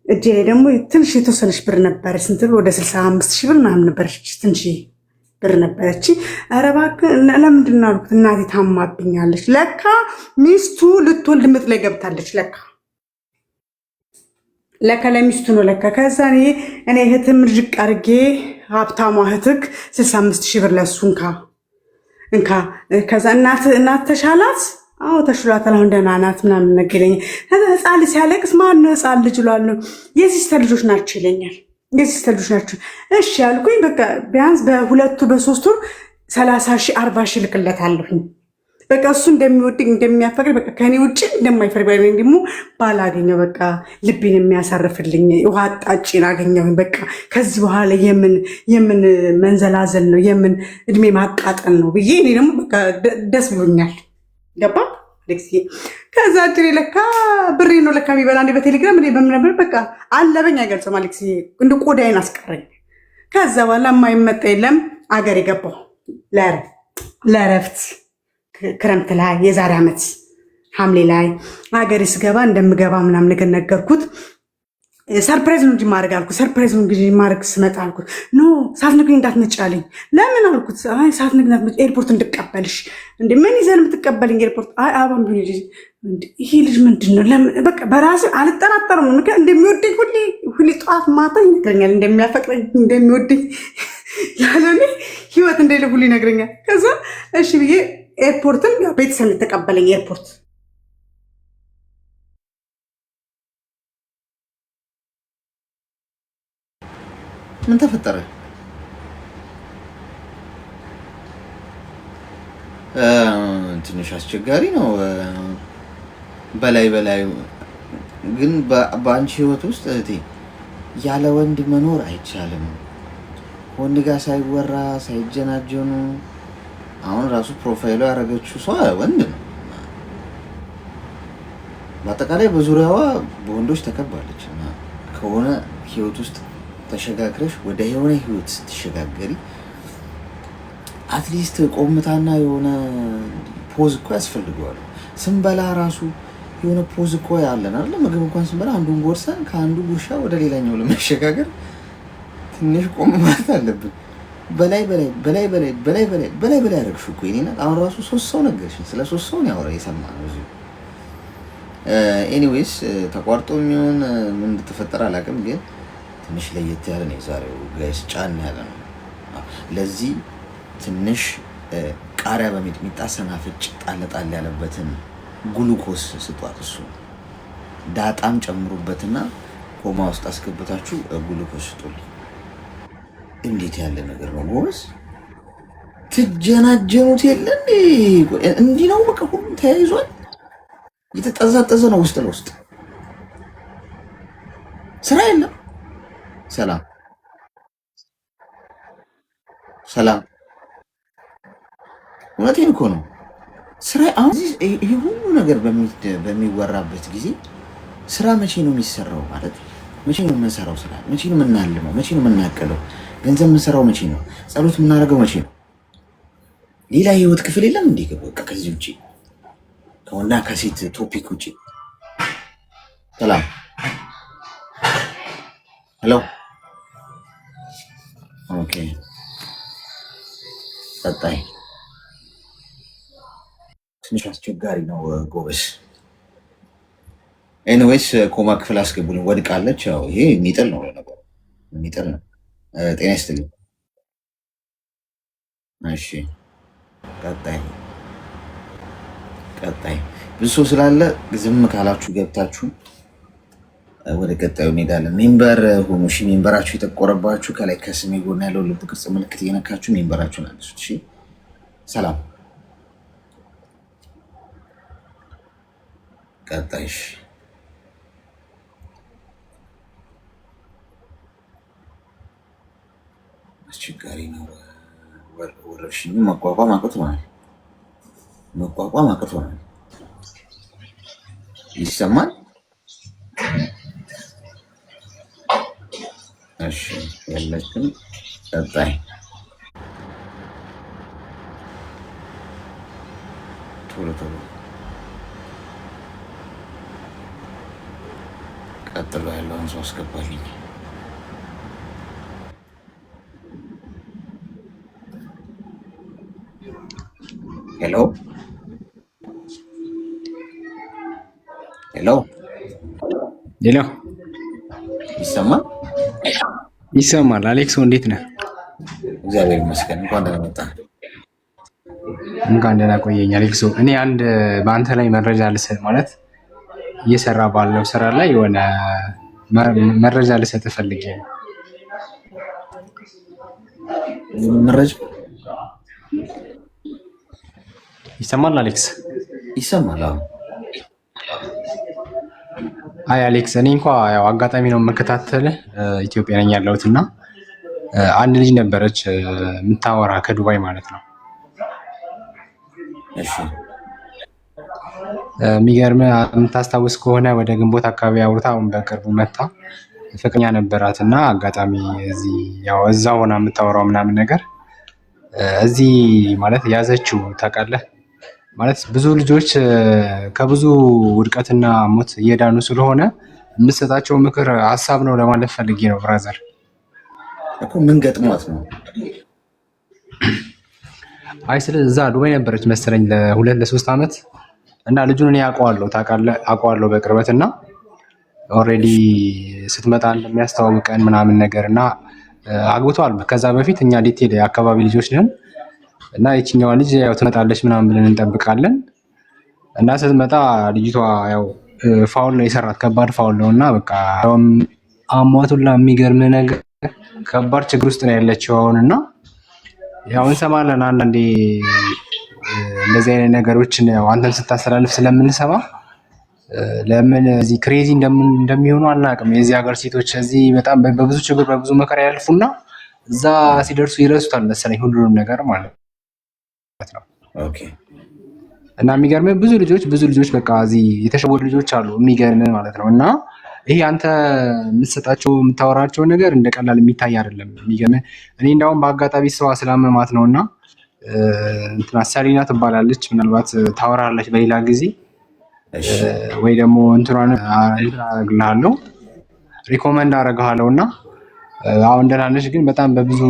Speaker 5: እጄ ላይ ደግሞ ትንሽ የተወሰነች ብር ነበረች። ስንት ብር? ወደ 65,000 ብር ምናምን ነበረች። ትንሽ ብር ነበረች። ኧረ እባክህ ለምንድን ነው አልኩት። እናቴ ታማብኛለች። ለካ ሚስቱ ልትወልድ ምጥ ላይ ገብታለች። ለካ ለሚስቱ ነው ለካ። ከዛ እኔ እህትም ርጅቅ አድርጌ ሀብታሟ እህትክ 65,000 ብር ለሱ እንካ። ከዛ እናት ተሻላት? አዎ ተሽሏታል፣ አሁን ደህና ናት ምናምን ነገር ይለኛል። ከዛ ህፃን ልጅ ሲያለቅስ ማን ነው ህፃን ልጅ እላለሁ። የሲስተር ልጆች ናቸው ይለኛል። የሲስተር ልጆች ናቸው። እሺ ያልኩኝ በቃ ቢያንስ በ2 በ3 ወር 30,000 40,000 ልክለታለሁኝ። በቃ እሱ እንደሚወድኝ እንደሚያፈቅር በቃ ከኔ ውጭ እንደማይፈልግ ደግሞ ባላገኘው በቃ ልቤን የሚያሳርፍልኝ ውሃ አጣጭን አገኘሁኝ። በቃ ከዚህ በኋላ የምን መንዘላዘል ነው የምን እድሜ ማቃጠል ነው ብዬ እኔ ደግሞ በቃ ደስ ብሎኛል። ገባ አሌክስዬ። ከዛ እድሬ ለካ ብሬ ነው ለካ የሚበላ እንደ በቴሌግራም እኔ በምን ነበር በቃ አለበኝ አይገልጽም አሌክስዬ። እንደ ቆዳዬን አስቀረኝ። ከዛ በኋላ የማይመጣ የለም አገር የገባው ለእረፍት ክረምት ላይ የዛሬ ዓመት ሐምሌ ላይ ሀገሬ ስገባ እንደምገባ ምናምን ነገር ነገርኩት። ሰርፕራይዝ ነው እንጂ ማድረግ አልኩት። ሰርፕራይዝ ነው እንጂ ማድረግ ስመጣ አልኩት ኖ ሳትነግሪኝ እንዳትመጪ አለኝ። ለምን አልኩት። አይ ሳትነግሪኝ እንዳትመጪ ኤርፖርት እንድቀበልሽ። እንደ ምን ይዘን የምትቀበልኝ ኤርፖርት? አይ አባም ቢሆን ይሄ ልጅ ምንድን ነው? ለምን በቃ በራሴ አልጠራጠርም። እንደሚወደኝ ሁሌ ጠዋት ማታ ይነግረኛል። እንደሚያፈቅረኝ እንደሚወደኝ ያለኔ ህይወት እንደሌለ ሁሌ ይነግረኛል። ከዛ እሺ ብዬ ኤርፖርትን ቤተሰብ የተቀበለኝ ኤርፖርት
Speaker 2: ምን ተፈጠረ? ትንሽ አስቸጋሪ ነው። በላይ ግን በአንቺ ህይወት ውስጥ እህቴ ያለ ወንድ መኖር አይቻልም። ወንድ ጋር ሳይወራ ሳይጀናጀኑ አሁን ራሱ ፕሮፋይሉ ያደረገችው ሰው ወንድ ነው። በአጠቃላይ በዙሪያዋ በወንዶች ተከባለች እና ከሆነ ህይወት ውስጥ ተሸጋግረሽ ወደ የሆነ ህይወት ስትሸጋገሪ አትሊስት ቆምታና የሆነ ፖዝ እኮ ያስፈልገዋል። ስንበላ ራሱ የሆነ ፖዝ እኮ ያለን አይደል? ምግብ እንኳን ስንበላ አንዱን ጎርሰን ከአንዱ ጉርሻ ወደ ሌላኛው ለመሸጋገር ትንሽ ቆም ማለት አለብን። በላይ ያደረግሽው እኮ እኔና አሁን ራሱ 3 ሰው ነገርሽኝ። ስለ 3 ሰው ነው ያወራ የሰማነው እዚህ። ኤኒዌይስ ተቋርጦ የሚሆን ምን እንደተፈጠረ አላውቅም፣ ግን ትንሽ ለየት ያለ ነው የዛሬው ጋይስ። ጫን ያለ ነው። ለዚህ ትንሽ ቃሪያ በሚጥሚጣ ሰናፍጭ ጣል ጣል ያለበትን ግሉኮስ ስጧት። እሱ ዳጣም ጨምሩበትና ኮማ ውስጥ አስገብታችሁ ግሉኮስ ስጡልኝ። እንዴት ያለ ነገር ነው ጎበዝ! ትጀናጀኑት የለ እንዲህ ነው በቃ ሁሉም ተያይዟል። የተጠዛጠዘ ነው ውስጥ ለውስጥ ስራ የለም። ሰላም ሰላም፣ እውነቴን እኮ ነው። ስራ አሁን ይሄ ሁሉ ነገር በሚወራበት ጊዜ ስራ መቼ ነው የሚሰራው? ማለት መቼ ነው የምንሰራው? ስራ መቼ ነው የምናልመው? መቼ ነው የምናቀለው? ገንዘብ የምንሰራው መቼ ነው? ጸሎት የምናደርገው መቼ ነው? ሌላ የህይወት ክፍል የለም እንዴ? በቃ ከዚህ ውጪ ከወንዳ ከሴት ቶፒክ ውጪ። ሰላም ሄሎ፣ ኦኬ፣ ቀጣይ ትንሽ አስቸጋሪ ነው ጎበስ። ኤኒዌይስ ኮማ ክፍል አስገቡልኝ። ወድቃለች። ያው ይሄ የሚጥል ነው ለነገሩ፣ የሚጥል ነው። ጤና ይስጥልኝ። እሺ ቀጣይ ብዙ ሰው ስላለ ዝም ካላችሁ ገብታችሁ ወደ ቀጣዩ እንሄዳለን። ሜምበር ሆኑ። እሺ ሜምበራችሁ የተቆረባችሁ ከላይ ከስሜ ጎን ያለው ልብ ቅርጽ ምልክት እየነካችሁ ሜምበራችሁን አድርሱት። እሺ ሰላም። ቀጣይሽ አስቸጋሪ ነው። ወረርሽኙ መቋቋም አቅቶናል። ይሰማል? እሺ ያለችን ቀጣይ ቶሎ ቀጥሎ ያለውን ሰው አስገባልኝ። ሄሎ ይሰማል?
Speaker 6: ይሰማል። አሌክሶ እንዴት ነህ?
Speaker 2: እግዚአብሔር ይመስገን። እንኳን ደህና መጣህ።
Speaker 6: እንኳን ደህና ቆየኝ አሌክሶ። እኔ አንድ በአንተ ላይ መረጃ ልሰጥ ማለት እየሰራ ባለው ስራ ላይ የሆነ መረጃ ልሰጥ ፈልጌ ነው።
Speaker 2: መረጃ
Speaker 6: ይሰማል አሌክስ?
Speaker 2: ይሰማል።
Speaker 6: አይ አሌክስ፣ እኔ እንኳ ያው አጋጣሚ ነው የምከታተልህ፣ ኢትዮጵያ ነኝ ያለሁት እና አንድ ልጅ ነበረች የምታወራ ከዱባይ ማለት ነው።
Speaker 2: እሺ
Speaker 6: የሚገርምህ የምታስታውስ ከሆነ ወደ ግንቦት አካባቢ አውርታ አሁን በቅርቡ መታ ፍቅረኛ ነበራት እና አጋጣሚ እዚህ ያው እዛ ሆና የምታወራው ምናምን ነገር እዚህ ማለት ያዘችው ታውቃለህ። ማለት ብዙ ልጆች ከብዙ ውድቀትና ሞት እየዳኑ ስለሆነ የምትሰጣቸው ምክር ሀሳብ ነው ለማለት ፈልጌ ነው። ብራዘር
Speaker 2: እኮ ምን ገጥሟት ነው?
Speaker 6: አይ ስለ እዛ ዱባይ ነበረች መሰለኝ ለ2-3 ዓመት እና ልጁን እኔ አውቀዋለሁ በቅርበት እና ኦልሬዲ ስትመጣ እንደሚያስተዋውቀን ምናምን ነገር እና አግብተዋል። ከዛ በፊት እኛ ዲቴል የአካባቢ ልጆች ነን እና የትኛዋ ልጅ ያው ትመጣለች ምናምን ብለን እንጠብቃለን እና ስትመጣ ልጅቷ ያው ፋውል ነው የሰራት፣ ከባድ ፋውል ነው እና በቃ አሟቱላ የሚገርም ነገር ከባድ ችግር ውስጥ ነው ያለችው አሁን እና ያው እንሰማለን አንዳንዴ እንደዚህ አይነት ነገሮችን ያው አንተን ስታስተላልፍ ስለምንሰማ ለምን እዚህ ክሬዚ እንደሚሆኑ አናውቅም። የዚህ ሀገር ሴቶች እዚህ በጣም በብዙ ችግር በብዙ መከራ ያልፉና እዛ ሲደርሱ ይረሱታል መሰለኝ ሁሉንም ነገር ማለት ነው።
Speaker 2: ኦኬ
Speaker 6: እና የሚገርም ብዙ ልጆች በቃ እዚህ የተሸወዱ ልጆች አሉ የሚገርም ማለት ነው። እና ይሄ አንተ የምትሰጣቸው የምታወራቸው ነገር እንደ ቀላል የሚታይ አይደለም። የሚገርም እኔ እንዳውም በአጋጣሚ ሰው ስላመማት ነውና እንትና ሰሊና ትባላለች፣ ምናልባት ታወራለች በሌላ ጊዜ ወይ ደግሞ እንትሯን አረግልሃለሁ ሪኮመንድ አረግሃለሁ እና አሁን ደህና ነሽ፣ ግን በጣም በብዙ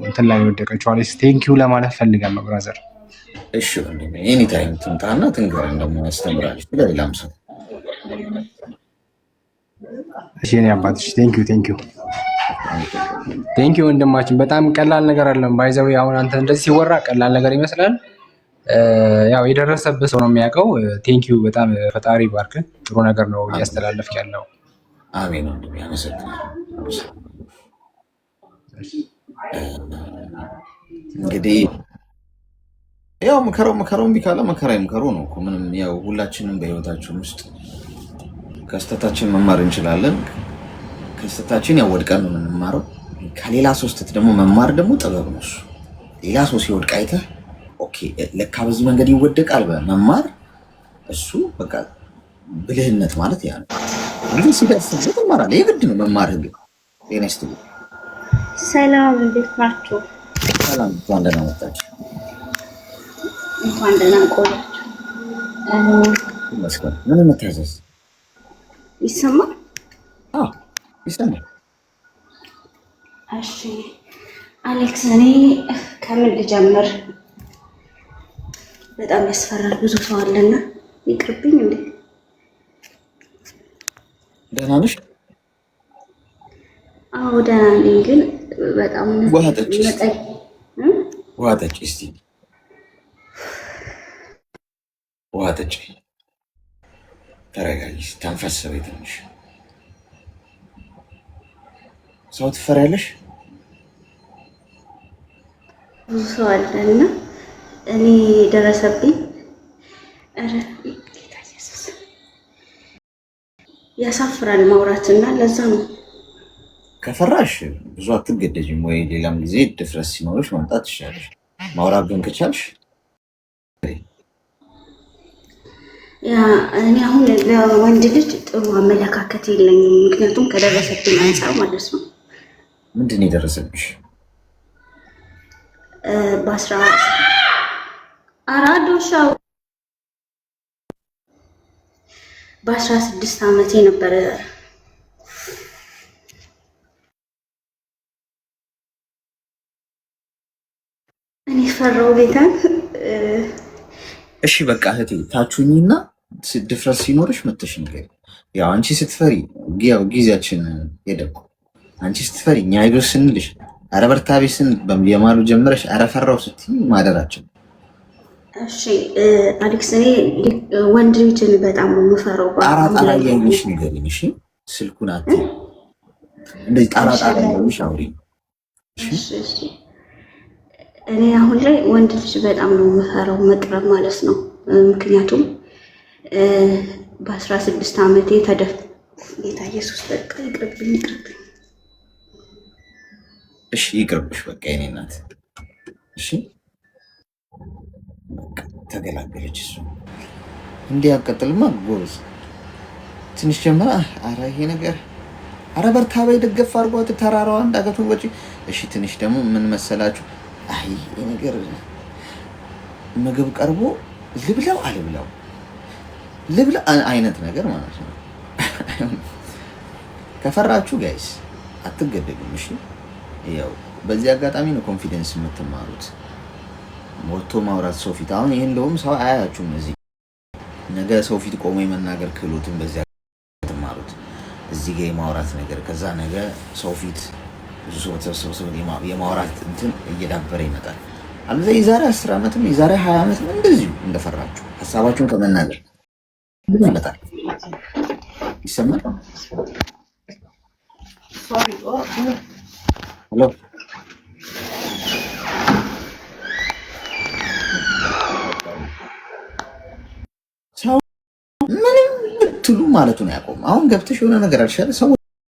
Speaker 6: እንትን ላይ ወደቀችው አለች። ቴንኪው ለማለት ፈልጋለሁ ብራዘር።
Speaker 2: እሺ ወንድሜ ኤኒ ታይም ትምጣና ትንገረን ደግሞ ያስተምራለች ለሌላም ሰው።
Speaker 6: እሺ እኔ አባትሽ ቴንኪው ቴንኪው ወንድማችን። በጣም ቀላል ነገር አይደለም። ባይዘው አሁን አንተ እንደዚህ ሲወራ ቀላል ነገር ይመስላል። ያው የደረሰብህ ሰው ነው የሚያውቀው። ቴንኪው በጣም ፈጣሪ ባርክ። ጥሩ ነገር ነው እያስተላለፍክ ያለው።
Speaker 2: አሜን ወንድሜ፣ አመሰግናለሁ። እንግዲህ ያው ምከረው እምቢ ካለ መከራ ይምከሩ ነው እኮ። ምንም ያው ሁላችንም በህይወታችን ውስጥ ከስተታችን መማር እንችላለን። ከስተታችን ያው ወድቀን ነው የምንማረው። ከሌላ ሰው ስህተት ደግሞ መማር ደግሞ ጥበብ ነው። እሱ ሌላ ሰው ሲወድቅ አይተህ ኦኬ ለካ በዚህ መንገድ ይወደቃል በመማር እሱ በቃ ብልህነት ማለት ያ ነው። እንግዲህ ሲደርስበት ትማራለህ። የግድ ነው መማር። ህግ ጤና ይስጥልኝ።
Speaker 7: ሰላም፣ እንዴት ናችሁ?
Speaker 2: ሰላም፣ እንኳን ደህና መጣችሁ።
Speaker 7: እንኳን ደህና ቆያችሁ።
Speaker 2: ይመስገን። ምን እንታዘዝ?
Speaker 7: ይሰማል?
Speaker 2: አዎ ይሰማል።
Speaker 7: እሺ አሌክስ፣ እኔ ከምን ልጀምር? በጣም ያስፈራል። ብዙ ሰው አለና ይቅርብኝ እንዴ?
Speaker 2: ደህና ነሽ?
Speaker 7: አዎ ደህና ነኝ፣ ግን በጣም
Speaker 2: ውሃ ጠጪ እስቲ። ውሃ ጠጪ። ተረጋጊ። ተንፈስ በይ ትንሽ። ሰው ትፈሪያለሽ?
Speaker 7: ብዙ ሰው አለና እኔ ደረሰብኝ። ኧረ ጌታ ኢየሱስ ያሳፍራል ማውራትና ለዛ ነው።
Speaker 2: ከፈራሽ ብዙ አትገደጅም ወይ ሌላም ጊዜ ድፍረት ሲኖርሽ መምጣት ትችላለሽ። ማውራት ግን ከቻልሽ
Speaker 7: ያ እኔ አሁን ለወንድ ልጅ ጥሩ አመለካከት የለኝም፣ ምክንያቱም ከደረሰብኝ አንጻር ማለት ነው።
Speaker 2: ምንድን ነው የደረሰብሽ?
Speaker 7: በ16 ዓመቴ ነበረ እኔ ፈራው ጌታን።
Speaker 2: እሺ በቃ እህቴ ታቹኝና ድፍረት ሲኖርሽ መተሽ ንገሪ። ያው አንቺ ስትፈሪ ያው ጊዜያችን ሄደኩ። አንቺ ስትፈሪ እኛ አይዞሽ ስንልሽ ኧረ በርታ ቤት ስንል የማሉ ጀምረሽ ኧረ ፈራው ስትይ ማደራችን።
Speaker 7: እሺ አሌክስ፣ እኔ ወንድ ልጅን በጣም ነው የምፈራው።
Speaker 2: ጣራ ያየሽ ንገሪኝ። እሺ ስልኩን አትይ እንደዚህ ጣራ ያየሽ አውሪ።
Speaker 7: እሺ እኔ አሁን ላይ ወንድ ልጅ በጣም ነው የምፈራው መቅረብ ማለት ነው። ምክንያቱም በ16 ዓመቴ ጌታ ኢየሱስ በቃ ይቅርብኝ።
Speaker 2: እሺ ይቅርብሽ በቃ የኔ እናት። እሺ ተገላገለች። እሱ እንዲህ ያቀጥልማ ጎበዝ። ትንሽ ጀምራ አረ ይሄ ነገር አረ በርታ በይ ደገፍ አድርጓት ተራራዋ እንዳገቱን ወጪ። እሺ ትንሽ ደግሞ ምን መሰላችሁ? አይ ይሄ ነገር ምግብ ቀርቦ ልብላው አልብላው ልብላ አይነት ነገር ማለት ነው። ከፈራችሁ ጋይስ አትገደዱም። እሺ ያው በዚህ አጋጣሚ ነው ኮንፊደንስ የምትማሩት፣ ወጥቶ ማውራት ሰው ፊት። አሁን ይሄ እንደውም ሰው አያያችሁም። እዚህ ነገ ሰው ፊት ቆሞ የመናገር ክህሎትን በዚህ ትማሩት። እዚህ ጋር የማውራት ነገር ከዛ ነገ ሰው ፊት ብዙ ሰው ተሰብስበው የማውራት እንትን እየዳበረ ይመጣል። አለዛ የዛሬ 10 ዓመትም የዛሬ 20 ዓመትም እንደዚሁ እንደፈራችሁ ሀሳባችሁን ከመናገር ይመጣል። ይሰማል? ሄሎ ሰው ምንም ብትሉ ማለቱን ያቆም። አሁን ገብተሽ የሆነ ነገር አልሻለ ሰው